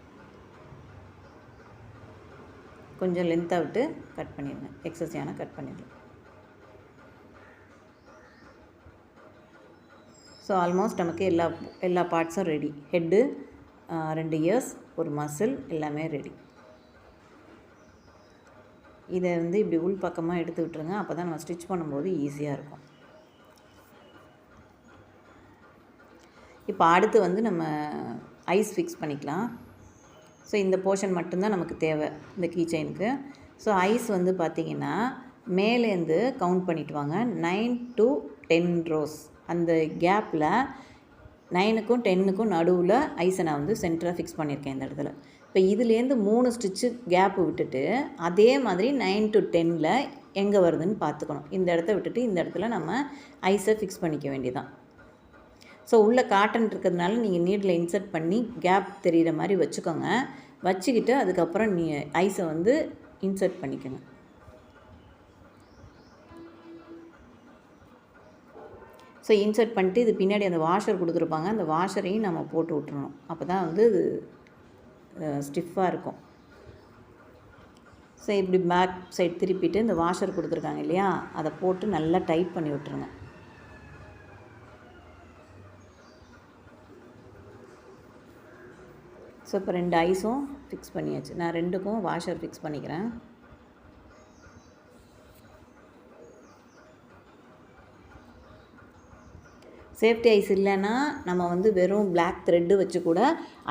கொஞ்சம் லென்த்தாக விட்டு கட் பண்ணிடுங்க. எக்ஸஸியான கட் பண்ணிடலாம். ஸோ ஆல்மோஸ்ட் நமக்கு எல்லா பார்ட்ஸும் ரெடி. ஹெட்டு, 2 இயர்ஸ், ஒரு மசில் எல்லாமே ரெடி. இதை வந்து இப்படி உள் பக்கமாக எடுத்து விட்டுருங்க. அப்போ தான் நம்ம ஸ்டிச் பண்ணும்போது ஈஸியாக இருக்கும். இப்போ அடுத்து வந்து நம்ம ஐஸ் ஃபிக்ஸ் பண்ணிக்கலாம். ஸோ இந்த போர்ஷன் மட்டும்தான் நமக்கு தேவை இந்த கீ செயினுக்கு. ஸோ ஐஸ் வந்து பார்த்திங்கன்னா மேலேருந்து கவுண்ட் பண்ணிட்டு வாங்க. 9 to 10 ரோஸ். அந்த கேப்பில் 9க்கும் 10க்கும் நடுவில் ஐஸை நான் வந்து சென்டராக ஃபிக்ஸ் பண்ணியிருக்கேன் இந்த இடத்துல. இப்போ இதுலேருந்து 3 ஸ்டிச்சு கேப்பு விட்டுட்டு அதே மாதிரி 9 to 10ல் எங்கே வருதுன்னு பார்த்துக்கணும். இந்த இடத்த விட்டுட்டு இந்த இடத்துல நம்ம ஐஸை ஃபிக்ஸ் பண்ணிக்க வேண்டியதான். ஸோ உள்ளே காட்டன் இருக்கிறதுனால நீங்கள் நீடில் இன்சர்ட் பண்ணி கேப் தெரிகிற மாதிரி வச்சுக்கோங்க. வச்சுக்கிட்டு அதுக்கப்புறம் ஐஸை வந்து இன்சர்ட் பண்ணிக்கோங்க. ஸோ இன்சர்ட் பண்ணிட்டு இது பின்னாடி அந்த வாஷர் கொடுத்துருப்பாங்க. அந்த வாஷரையும் நம்ம போட்டு விட்டுறணும். அப்போ தான் வந்து ஸ்டிஃபாக இருக்கும். ஸோ இப்படி பேக் சைட் திருப்பிட்டு இந்த வாஷர் கொடுத்துருக்காங்க இல்லையா, அதை போட்டு நல்லா டைட் பண்ணி விட்டுருங்க. ஸோ இப்போ 2 ஐஸும் ஃபிக்ஸ் பண்ணியாச்சு. நான் 2க்கும் வாஷர் ஃபிக்ஸ் பண்ணிக்கிறேன். சேஃப்டி ஐஸ் இல்லைன்னா நம்ம வந்து வெறும் பிளாக் த்ரெட்டு வச்சு கூட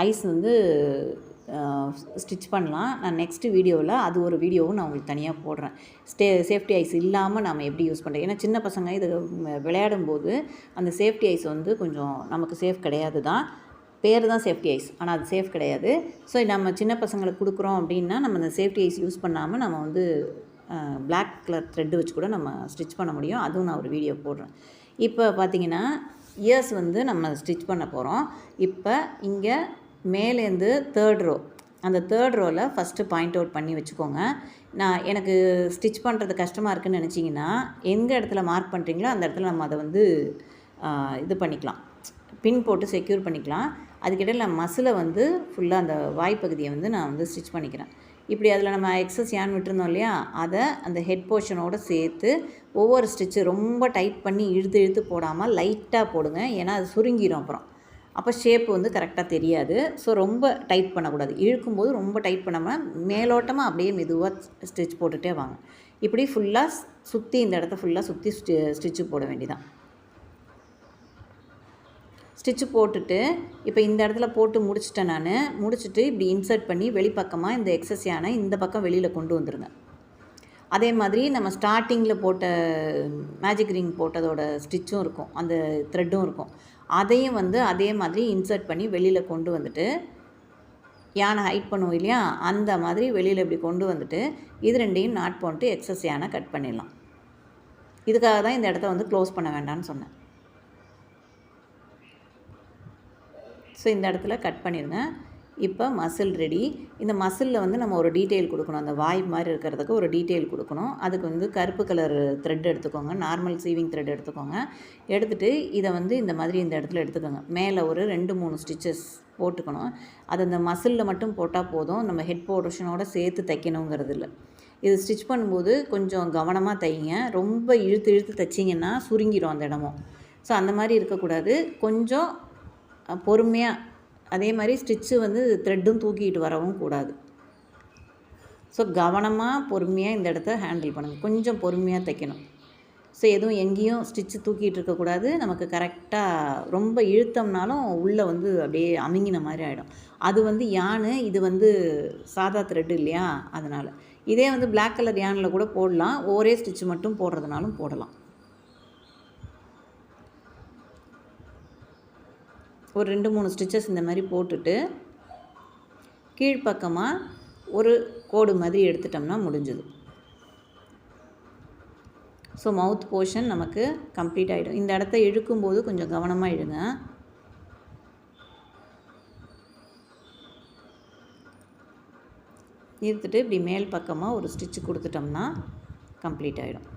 ஐஸ் வந்து ஸ்டிச் பண்ணலாம். நான் நெக்ஸ்ட்டு வீடியோவில் அது ஒரு வீடியோவும் நான் உங்களுக்கு தனியாக போடுறேன். சேஃப்டி ஐஸ் இல்லாமல் நம்ம எப்படி யூஸ் பண்ணுறோம். ஏன்னா சின்ன பசங்க இது விளையாடும்போது அந்த சேஃப்டி ஐஸ் வந்து கொஞ்சம் நமக்கு சேஃப் கிடையாது தான். பேர் தான் சேஃப்டி ஐஸ், ஆனால் அது சேஃப் கிடையாது. ஸோ நம்ம சின்ன பசங்களுக்கு கொடுக்குறோம் அப்படின்னா நம்ம அந்த சேஃப்டி ஐஸ் யூஸ் பண்ணாமல் நம்ம வந்து பிளாக் கலர் த்ரெட்டு வச்சு கூட நம்ம ஸ்டிச் பண்ண முடியும். அதுவும் நான் ஒரு வீடியோ போடுறேன். இப்போ பார்த்திங்கன்னா இயர்ஸ் வந்து நம்ம ஸ்டிச் பண்ண போகிறோம். இப்போ இங்கே மேலேருந்து 3rd ரோ, அந்த 3rd ரோவில் ஃபஸ்ட்டு பாயிண்ட் அவுட் பண்ணி வச்சுக்கோங்க. எனக்கு ஸ்டிச் பண்ணுறது கஷ்டமாக இருக்குதுன்னு நினச்சிங்கன்னா எங்கே இடத்துல மார்க் பண்ணுறீங்களோ அந்த இடத்துல நம்ம அதை வந்து இது பண்ணிக்கலாம், பின் போட்டு செக்யூர் பண்ணிக்கலாம். அதுக்கிடையில் நான் மசிலை வந்து ஃபுல்லாக அந்த வாய்ப்பகுதியை வந்து நான் வந்து ஸ்டிச் பண்ணிக்கிறேன். இப்படி அதில் நம்ம எக்ஸஸ் யான் விட்டுருந்தோம் இல்லையா, அதை அந்த ஹெட் போர்ஷனோடு சேர்த்து ஒவ்வொரு ஸ்டிச்சு ரொம்ப டைட் பண்ணி இழுத்து போடாமல் லைட்டாக போடுங்க. ஏன்னா அது சுருங்கிடும் அப்புறம். அப்போ ஷேப் வந்து கரெக்டாக தெரியாது. ஸோ ரொம்ப டைட் பண்ணக்கூடாது. இழுக்கும்போது ரொம்ப டைட் பண்ணாமல் மேலோட்டமாக அப்படியே மெதுவாக ஸ்டிச் போட்டுகிட்டே வாங்க. இப்படி ஃபுல்லாக சுற்றி இந்த இடத்த ஃபுல்லாக சுற்றி ஸ்டிச்சு போட வேண்டியதான். ஸ்டிச்சு போட்டுட்டு இப்போ இந்த இடத்துல போட்டு முடிச்சிட்டேன். நான் முடிச்சுட்டு இப்படி இன்சர்ட் பண்ணி வெளிப்பக்கமாக இந்த எக்ஸஸ் யானை இந்த பக்கம் வெளியில் கொண்டு வந்துடுங்க. அதே மாதிரி நம்ம ஸ்டார்டிங்கில் போட்ட மேஜிக் ரிங் போட்டதோட ஸ்டிச்சும் இருக்கும், அந்த த்ரெட்டும் இருக்கும். அதையும் வந்து அதே மாதிரி இன்சர்ட் பண்ணி வெளியில் கொண்டு வந்துட்டு யானை ஹைட் பண்ணுவோம் இல்லையா, அந்த மாதிரி வெளியில் இப்படி கொண்டு வந்துட்டு இது ரெண்டையும் நாட் போட்டு எக்ஸஸ் யானை கட் பண்ணிடலாம். இதுக்காக தான் இந்த இடத்த வந்து க்ளோஸ் பண்ண வேண்டாம்னு சொன்னேன். ஸோ இந்த இடத்துல கட் பண்ணிடுங்க. இப்போ மசில் ரெடி. இந்த மசிலில் வந்து நம்ம ஒரு டீட்டெயில் கொடுக்கணும். அந்த வாய் மாதிரி இருக்கிறதுக்கு ஒரு டீட்டெயில் கொடுக்கணும். அதுக்கு வந்து கருப்பு கலர் த்ரெட் எடுத்துக்கோங்க. நார்மல் சீவிங் த்ரெட் எடுத்துக்கோங்க. எடுத்துகிட்டு இதை வந்து இந்த மாதிரி இந்த இடத்துல எடுத்துக்கோங்க. மேலே ஒரு 2-3 ஸ்டிச்சஸ் போட்டுக்கணும். அது அந்த மசிலில் மட்டும் போட்டால் போதும். நம்ம ஹெட் போர்ஷனோட சேர்த்து தைக்கணுங்கிறது இல்லை. இது ஸ்டிச் பண்ணும்போது கொஞ்சம் கவனமாக தைங்க. ரொம்ப இழுத்து இழுத்து தைச்சிங்கன்னா சுருங்கிடும் அந்த இடமும். ஸோ அந்த மாதிரி இருக்கக்கூடாது. கொஞ்சம் பொறுமையாக, அதே மாதிரி ஸ்டிச்சு வந்து த்ரெட்டும் தூக்கிட்டு வரவும் கூடாது. ஸோ கவனமாக பொறுமையாக இந்த இடத்த ஹேண்டில் பண்ணுங்கள். கொஞ்சம் பொறுமையாக தைக்கணும். ஸோ எதுவும் எங்கேயும் ஸ்டிச்சு தூக்கிட்டு இருக்கக்கூடாது. நமக்கு கரெக்டாக ரொம்ப இழுத்தோம்னாலும் உள்ளே வந்து அப்படியே அமுங்கின மாதிரி ஆகிடும். அது வந்து யானு, இது வந்து சாதா த்ரெட் இல்லையா, அதனால். இதே வந்து பிளாக் கலர் யானில் கூட போடலாம். ஒரே ஸ்டிச்சு மட்டும் போடுறதுனாலும் போடலாம். ஒரு 2-3 ஸ்டிச்சஸ் இந்த மாதிரி போட்டுட்டு கீழ்ப்பக்கமாக ஒரு கோடு மாதிரி எடுத்துட்டோம்னா முடிஞ்சுது. ஸோ மவுத் போர்ஷன் நமக்கு கம்ப்ளீட் ஆகிடும். இந்த இடத்த இழுக்கும்போது கொஞ்சம் கவனமாக இழுங்க. இழுத்துட்டு இப்படி மேல் பக்கமாக ஒரு ஸ்டிச்சு கொடுத்துட்டோம்னா கம்ப்ளீட் ஆகிடும்.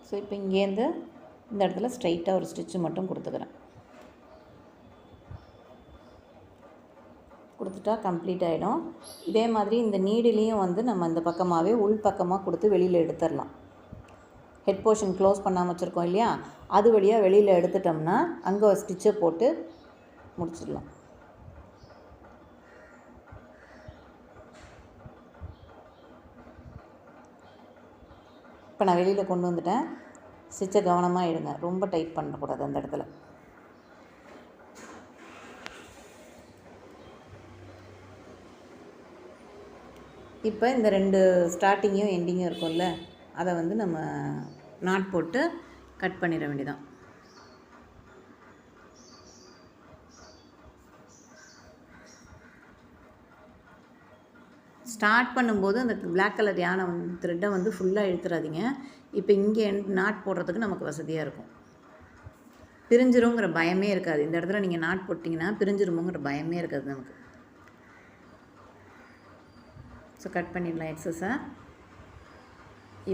ஸோ இப்போ இங்கேருந்து இந்த இடத்துல ஸ்ட்ரைட்டாக ஒரு ஸ்டிச்சு மட்டும் கொடுத்துக்கிறேன். கொடுத்துட்டா கம்ப்ளீட் ஆகிடும். இதே மாதிரி இந்த நீடிலையும் வந்து நம்ம இந்த பக்கமாகவே உள் பக்கமாக கொடுத்து வெளியில் எடுத்துடலாம். ஹெட் போர்ஷன் க்ளோஸ் பண்ணாமல் வச்சுருக்கோம் இல்லையா, அது வழியாக வெளியில் எடுத்துட்டோம்னா அங்கே ஒரு ஸ்டிச்சை போட்டு முடிச்சிடலாம். இப்போ நான் வெளியில் கொண்டு வந்துட்டேன். ஸ்டிச்சை கவனமாக எடுங்க. ரொம்ப டைட் பண்ணக்கூடாது அந்த இடத்துல. இப்போ இந்த 2 ஸ்டார்டிங்கும் எண்டிங்கும் இருக்கும்ல, அதை வந்து நம்ம நாட் போட்டு கட் பண்ணிட வேண்டியதான். ஸ்டார்ட் பண்ணும்போது அந்த பிளாக் கலர் யானை த்ரெட்டை வந்து ஃபுல்லாக இழுத்துறாதீங்க. இப்போ இங்கே நாட் போடுறதுக்கு நமக்கு வசதியாக இருக்கும். பிரிஞ்சிருங்கிற பயமே இருக்காது. இந்த இடத்துல நீங்கள் நாட் போட்டிங்கன்னா பிரிஞ்சிருமோங்கிற பயமே இருக்காது நமக்கு. ஸோ கட் பண்ணிடலாம் எக்ஸஸை.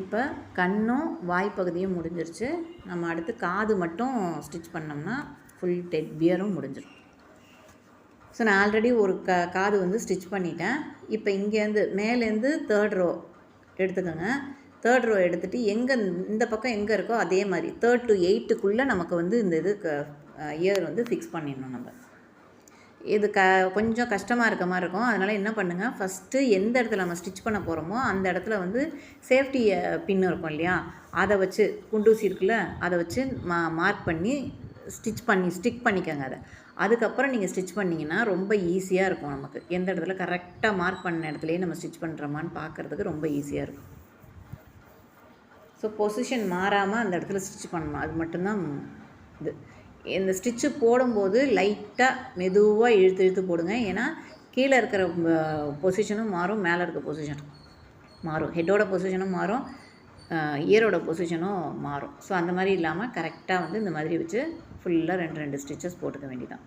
இப்போ கண்ணும் வாய்ப்பகுதியும் முடிஞ்சிருச்சு. நம்ம அடுத்து காது மட்டும் ஸ்டிச் பண்ணோம்னா ஃபுல் டெட் பியரும் முடிஞ்சிடும். ஸோ நான் ஆல்ரெடி ஒரு காது வந்து ஸ்டிச் பண்ணிட்டேன். இப்போ இங்கேருந்து மேலேருந்து 3rd ரோ எடுத்துக்கோங்க. 3rd ரோ எடுத்துகிட்டு எங்கே இந்த பக்கம் எங்கே இருக்கோ அதே மாதிரி 3rd to 8க்குள்ளே நமக்கு வந்து இந்த இது இயர் வந்து ஃபிக்ஸ் பண்ணிடணும். நம்ம இது கொஞ்சம் கஷ்டமாக இருக்க மாதிரி இருக்கும். அதனால் என்ன பண்ணுங்கள், ஃபஸ்ட்டு எந்த இடத்துல நம்ம ஸ்டிச் பண்ண போகிறோமோ அந்த இடத்துல வந்து சேஃப்டி பின்னு இருக்கும் இல்லையா, அதை வச்சு குண்டூசி இருக்குல்ல, அதை வச்சு மார்க் பண்ணி ஸ்டிக் பண்ணிக்கோங்க. அதை அதுக்கப்புறம் நீங்கள் ஸ்டிச் பண்ணிங்கன்னா ரொம்ப ஈஸியாக இருக்கும். நமக்கு எந்த இடத்துல கரெக்டாக மார்க் பண்ண இடத்துலையே நம்ம ஸ்டிச் பண்ணுறோமான்னு பார்க்குறதுக்கு ரொம்ப ஈஸியாக இருக்கும். ஸோ பொசிஷன் மாறாமல் அந்த இடத்துல ஸ்டிச் பண்ணணும். அது மட்டும்தான் இது. இந்த ஸ்டிச்சு போடும்போது லைட்டாக மெதுவாக இழுத்து இழுத்து போடுங்க. ஏன்னா கீழே இருக்கிற பொசிஷனும் மாறும், மேலே இருக்க பொசிஷனும் மாறும், ஹெட்டோட பொசிஷனும் மாறும், இயரோட பொசிஷனும் மாறும். ஸோ அந்த மாதிரி இல்லாமல் கரெக்டாக வந்து இந்த மாதிரி வச்சு ஃபுல்லாக 2 ஸ்டிச்சஸ் போட்டுக்க வேண்டியதான்.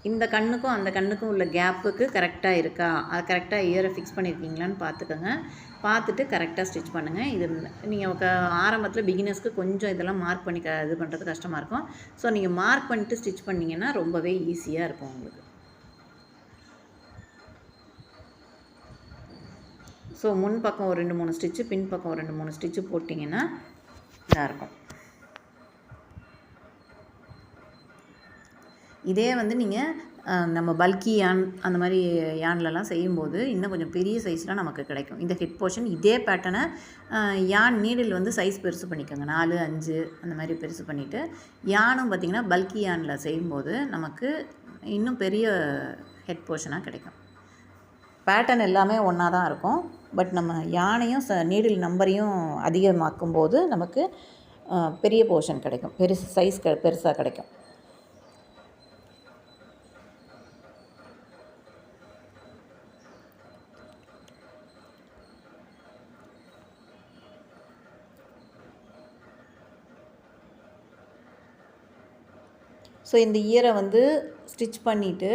இந்த கண்ணுக்கும் அந்த கண்ணுக்கும் உள்ள கேப்புக்கு கரெக்டாக இருக்கா, அது கரெக்டாக இயரை ஃபிக்ஸ் பண்ணியிருக்கீங்களான்னு பார்த்துக்கோங்க. பார்த்துட்டு கரெக்டாக ஸ்டிச் பண்ணுங்கள். இது நீங்கள் ஆரம்பத்தில் பிகினர்ஸ்க்கு கொஞ்சம் இதெல்லாம் மார்க் பண்ணி இது பண்ணுறது கஷ்டமாக இருக்கும். ஸோ நீங்கள் மார்க் பண்ணிட்டு ஸ்டிச் பண்ணிங்கன்னா ரொம்பவே ஈஸியாக இருக்கும் உங்களுக்கு. ஸோ முன் பக்கம் ஒரு 2-3 ஸ்டிச்சு, பின் பக்கம் ஒரு 2-3 ஸ்டிச்சு போட்டிங்கன்னா இதாக இருக்கும். இதே வந்து நீங்கள் நம்ம பல்கி யான் அந்த மாதிரி யான்லலாம் செய்யும்போது இன்னும் கொஞ்சம் பெரிய சைஸ்லாம் நமக்கு கிடைக்கும். இந்த ஹெட் போர்ஷன் இதே பேட்டர்னை யான் நீடில் வந்து சைஸ் பெருசு பண்ணிக்கோங்க. 4, 5 அந்த மாதிரி பெருசு பண்ணிவிட்டு யானும் பார்த்திங்கன்னா பல்கி யானில் செய்யும்போது நமக்கு இன்னும் பெரிய ஹெட் போர்ஷனாக கிடைக்கும். பேட்டர்ன் எல்லாமே ஒன்றா தான் இருக்கும். பட் நம்ம யானையும் நீடில் நம்பரையும் அதிகமாக்கும் போது நமக்கு பெரிய போர்ஷன் கிடைக்கும், சைஸ் பெருசாக கிடைக்கும். ஸோ இந்த இயரை வந்து ஸ்டிச் பண்ணிவிட்டு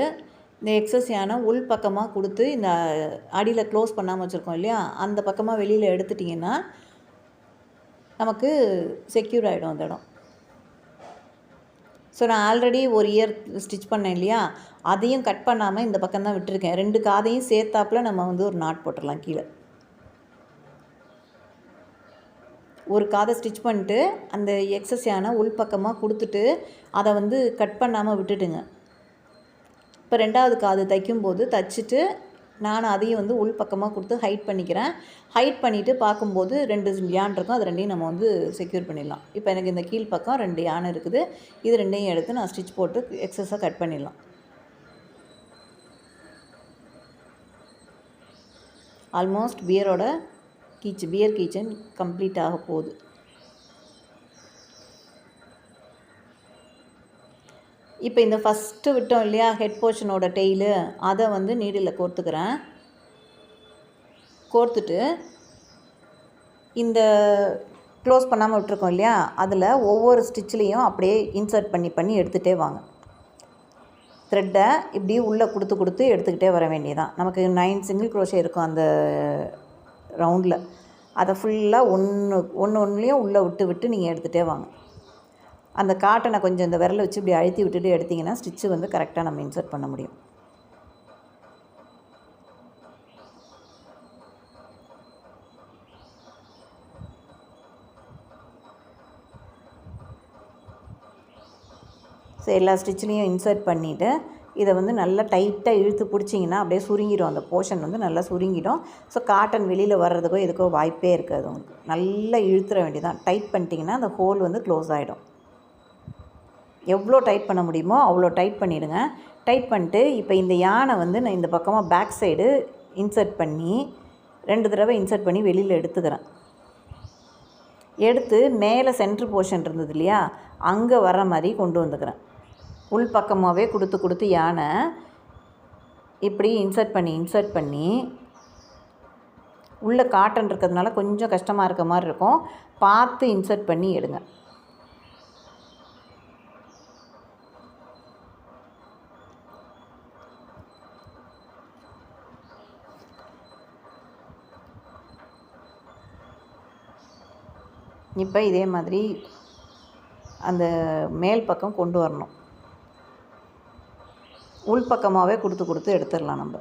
இந்த எக்ஸஸ் யானை உள் பக்கமாக கொடுத்து இந்த அடியில் க்ளோஸ் பண்ணாமல் வச்சுருக்கோம் இல்லையா, அந்த பக்கமாக வெளியில் எடுத்துட்டிங்கன்னா நமக்கு செக்யூர் ஆகிடும் அந்த இடம். ஸோ நான் ஆல்ரெடி ஒரு இயர் ஸ்டிச் பண்ணேன் இல்லையா, அதையும் கட் பண்ணாமல் இந்த பக்கம் தான் விட்டுருக்கேன். 2 காதையும் சேர்த்தாப்பில் நம்ம வந்து ஒரு நாட் போட்டுடலாம். கீழே ஒரு காதை ஸ்டிச் பண்ணிட்டு அந்த எக்ஸஸ் யானை உள் பக்கமாக கொடுத்துட்டு அதை வந்து கட் பண்ணாமல் விட்டுட்டுங்க. இப்போ 2வது காது தைக்கும்போது தைச்சிட்டு நான் அதையும் வந்து உள் பக்கமாக கொடுத்து ஹைட் பண்ணிக்கிறேன். ஹைட் பண்ணிவிட்டு பார்க்கும்போது 2 யான் இருக்கும், அது 2யும் நம்ம வந்து செக்யூர் பண்ணிடலாம். இப்போ எனக்கு இந்த கீழ் பக்கம் 2 யானை இருக்குது, இது 2யும் எடுத்து நான் ஸ்டிச் போட்டு எக்ஸஸாக கட் பண்ணிடலாம். ஆல்மோஸ்ட் பியர் கீச்சன் கம்ப்ளீட் ஆக போகுது. இப்போ இந்த ஃபஸ்ட்டு விட்டோம் இல்லையா ஹெட் போர்ஷனோட டெய்லு, அதை வந்து நீடில் கோர்த்துக்கிறேன். கோர்த்துட்டு இந்த க்ளோஸ் பண்ணாமல் விட்டுருக்கோம் இல்லையா, அதில் ஒவ்வொரு ஸ்டிச்லேயும் அப்படியே இன்சர்ட் பண்ணி எடுத்துகிட்டே வாங்க. த்ரெட்டை இப்படி உள்ளே கொடுத்து எடுத்துக்கிட்டே வர வேண்டியதான். நமக்கு 9 சிங்கிள் க்ரோஷே இருக்கும் அந்த ரவுண்டில். அதை ஃபுல்லாக ஒன்றுலேயும் உள்ளே விட்டு நீங்கள் எடுத்துகிட்டே வாங்க. அந்த காட்டனை கொஞ்சம் இந்த விரலை வச்சு இப்படி அழுத்தி விட்டுட்டு எடுத்திங்கன்னா ஸ்டிச்சு வந்து கரெக்டாக நம்ம இன்சர்ட் பண்ண முடியும். ஸோ எல்லா ஸ்டிச்லேயும் இன்சர்ட் பண்ணிவிட்டு இதை வந்து நல்லா டைட்டாக இழுத்து பிடிச்சிங்கன்னா அப்படியே சுருங்கிடும். அந்த போர்ஷன் வந்து நல்லா சுருங்கிடும். ஸோ காட்டன் வெளியில் வர்றதுக்கோ எதுக்கோ வாய்ப்பே இருக்காது. உங்களுக்கு நல்லா இழுத்துற வேண்டியதான். டைட் பண்ணிட்டிங்கன்னா அந்த ஹோல் வந்து க்ளோஸ் ஆகிடும். எவ்வளோ டைட் பண்ண முடியுமோ அவ்வளோ டைட் பண்ணிவிடுங்க. டைட் பண்ணிட்டு இப்போ இந்த யானை வந்து நான் இந்த பக்கமாக பேக் சைடு இன்சர்ட் பண்ணி 2 தடவை இன்சர்ட் பண்ணி வெளியில் எடுத்துக்கிறேன். எடுத்து மேலே சென்ட்ரு போர்ஷன் இருந்தது இல்லையா, அங்கே வர்ற மாதிரி கொண்டு வந்துக்கிறேன். உள் பக்கமாகவே கொடுத்து யானை இப்படி இன்சர்ட் பண்ணி உள்ளே காட்டன் இருக்கிறதுனால கொஞ்சம் கஷ்டமாக இருக்க மாதிரி இருக்கும். பார்த்து இன்சர்ட் பண்ணி எடுங்க. இப்போ இதே மாதிரி அந்த மேல் பக்கம் கொண்டு வரணும். உள் பக்கமாகவே கொடுத்து எடுத்துடலாம் நம்ம.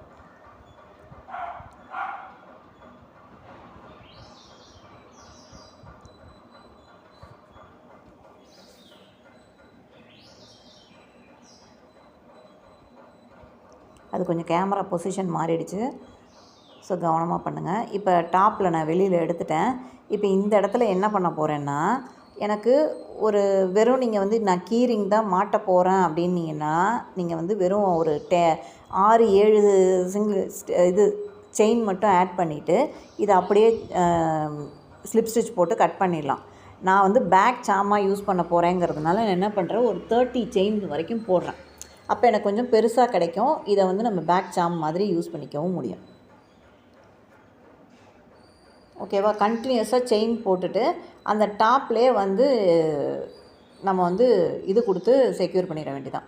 அது கொஞ்சம் கேமரா பொசிஷன் மாறிடுச்சு. ஸோ கவனமாக பண்ணுங்கள். இப்போ டாப்பில் நான் வெளியில் எடுத்துட்டேன். இப்போ இந்த இடத்துல என்ன பண்ண போகிறேன்னா, எனக்கு ஒரு வெறும் நீங்கள் வந்து நான் கீரிங் தான் மாட்ட போகிறேன் அப்படின்னீங்கன்னா, நீங்கள் வந்து வெறும் ஒரு 6-7 இது செயின் மட்டும் ஆட் பண்ணிவிட்டு இதை அப்படியே ஸ்லிப் ஸ்டிச் போட்டு கட் பண்ணிடலாம். நான் வந்து பேக் சாமாக யூஸ் பண்ண போகிறேங்கிறதுனால நான் என்ன பண்ணுறேன், ஒரு 30 செயின் வரைக்கும் போடுறேன். அப்போ எனக்கு கொஞ்சம் பெருசாக கிடைக்கும். இதை வந்து நம்ம பேக் சாம் மாதிரி யூஸ் பண்ணிக்கவும் முடியும். ஓகேவா? கண்டினியூஸாக செயின் போட்டுட்டு அந்த டாப்லேயே வந்து நம்ம வந்து இது கொடுத்து செக்யூர் பண்ணிட வேண்டியதான்.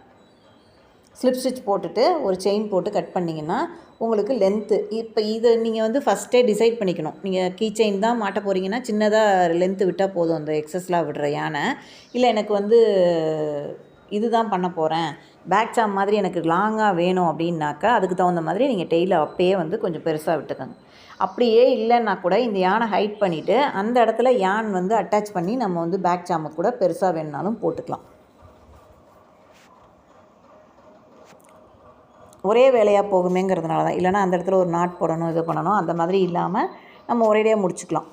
ஸ்லிப் ஸ்டிச் போட்டுட்டு ஒரு செயின் போட்டு கட் பண்ணிங்கன்னா உங்களுக்கு லென்த்து இப்போ இதை நீங்கள் வந்து ஃபஸ்ட்டே டிசைட் பண்ணிக்கணும். நீங்கள் கீ செயின் தான் மாட்ட போகிறீங்கன்னா சின்னதாக லென்த்து விட்டால் போதும் அந்த எக்ஸஸ்லாம் விடுற யானை. இல்லை எனக்கு வந்து இது தான் பண்ண போகிறேன், பேக் சாம் மாதிரி எனக்கு லாங்காக வேணும் அப்படின்னாக்கா அதுக்கு தகுந்த மாதிரி நீங்கள் டெய்லை அப்பயே வந்து கொஞ்சம் பெருசாக விட்டுக்கோங்க. அப்படியே இல்லைன்னா கூட இந்த யானை ஹைட் பண்ணிவிட்டு அந்த இடத்துல யான் வந்து அட்டாச் பண்ணி நம்ம வந்து பேக் சாமை கூட பெருசாக வேணுனாலும் போட்டுக்கலாம். ஒரே வேலையாக போகுமேங்கிறதுனால தான். இல்லைனா அந்த இடத்துல ஒரு நாட் போடணும், இது பண்ணணும், அந்த மாதிரி இல்லாமல் நம்ம ஒரேடியாக முடிச்சுக்கலாம்.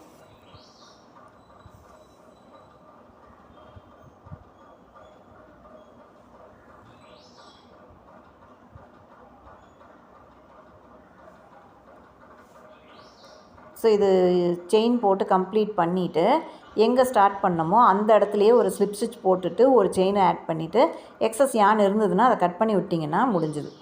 ஸோ இது செயின் போட்டு கம்ப்ளீட் பண்ணிவிட்டு எங்கே ஸ்டார்ட் பண்ணமோ அந்த இடத்துலையே ஒரு ஸ்லிப் ஸ்டிச் போட்டுட்டு ஒரு செயினை ஆட் பண்ணிவிட்டு எக்ஸஸ் யான் இருந்ததுன்னா அதை கட் பண்ணி விட்டிங்கன்னா முடிஞ்சுது.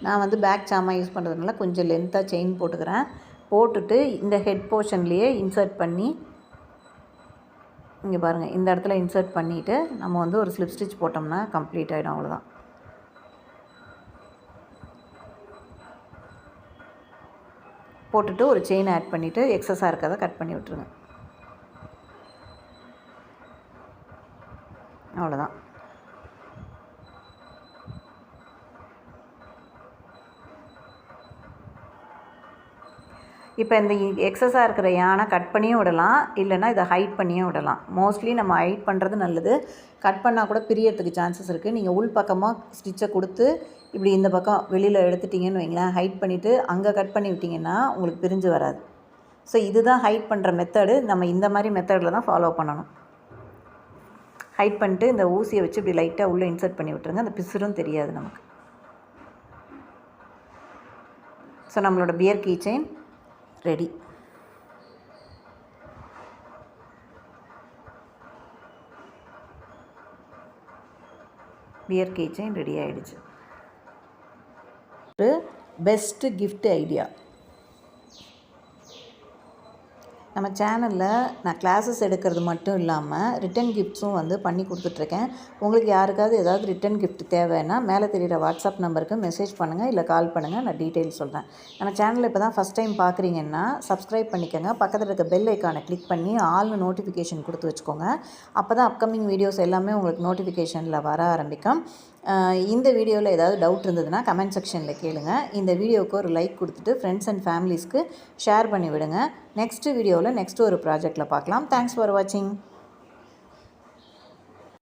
நான் வந்து பேக் சாமா யூஸ் பண்ணுறதுனால கொஞ்சம் லென்த்தாக செயின் போட்டுக்கிறேன். போட்டுட்டு இந்த ஹெட் போர்ஷன்லேயே இன்சர்ட் பண்ணி இங்கே பாருங்கள், இந்த இடத்துல இன்சர்ட் பண்ணிவிட்டு நம்ம வந்து ஒரு ஸ்லிப் ஸ்டிச் போட்டோம்னா கம்ப்ளீட் ஆகிடும். அவ்வளோதான். போட்டுட்டு ஒரு செயின் ஆட் பண்ணிவிட்டு எக்ஸஸாக இருக்கிறத கட் பண்ணி விட்டுருங்க. அவ்வளோதான். இப்போ இந்த எக்ஸஸாக இருக்கிற யானை கட் பண்ணியும் விடலாம், இல்லைனா இதை ஹைட் பண்ணியும் விடலாம். மோஸ்ட்லி நம்ம ஹைட் பண்ணுறது நல்லது. கட் பண்ணால் கூட பிரியறதுக்கு சான்சஸ் இருக்குது. நீங்கள் உள் பக்கமாக ஸ்டிச்சை கொடுத்து இப்படி இந்த பக்கம் வெளியில் எடுத்துட்டிங்கன்னு வைங்களேன், ஹைட் பண்ணிவிட்டு அங்கே கட் பண்ணி விட்டிங்கன்னா உங்களுக்கு பிரிஞ்சு வராது. ஸோ இதுதான் ஹைட் பண்ணுற மெத்தடு. நம்ம இந்த மாதிரி மெத்தடில் தான் ஃபாலோ பண்ணணும். ஹைட் பண்ணிட்டு இந்த ஊசியை வச்சு இப்படி லைட்டாக உள்ளே இன்சர்ட் பண்ணி விட்டுருங்க. அந்த பிசுறும் தெரியாது நமக்கு. ஸோ நம்மளோட bear keychain ready. Bear keychain ready ஆகிடுச்சு. ஒரு பெஸ்ட்டு கிஃப்ட் ஐடியா. நம்ம சேனலில் நான் கிளாஸஸ் எடுக்கிறது மட்டும் இல்லாமல் ரிட்டன் கிஃப்ட்ஸும் வந்து பண்ணி கொடுத்துட்ருக்கேன். உங்களுக்கு யாருக்காவது ஏதாவது ரிட்டன் கிஃப்ட் தேவைன்னா மேலே தெரிகிற வாட்ஸ்அப் நம்பருக்கு மெசேஜ் பண்ணுங்கள், இல்லை கால் பண்ணுங்கள். நான் டீட்டெயில்ஸ் சொல்கிறேன். நம்ம சேனலில் இப்போ தான் ஃபஸ்ட் டைம் பார்க்குறீங்கன்னா சப்ஸ்கிரைப் பண்ணிக்கோங்க. பக்கத்தில் இருக்க பெல் ஐக்கானை கிளிக் பண்ணி ஆல்னு நோட்டிஃபிகேஷன் கொடுத்து வச்சுக்கோங்க. அப்போ தான் அப்கமிங் வீடியோஸ் எல்லாமே உங்களுக்கு நோட்டிஃபிகேஷனில் வர ஆரம்பிக்கும். இந்த வீடியோவில் ஏதாவது டவுட் இருந்ததுன்னா கமெண்ட் செக்ஷனில் கேளுங்க. இந்த வீடியோவுக்கு ஒரு லைக் கொடுத்துட்டு ஃப்ரெண்ட்ஸ் அண்ட் ஃபேமிலிஸ்க்கு ஷேர் பண்ணி விடுங்க. நெக்ஸ்ட் வீடியோவில் நெக்ஸ்ட் ஒரு ப்ராஜெக்டில் பார்க்கலாம். தேங்க்ஸ் ஃபார் வாட்சிங்.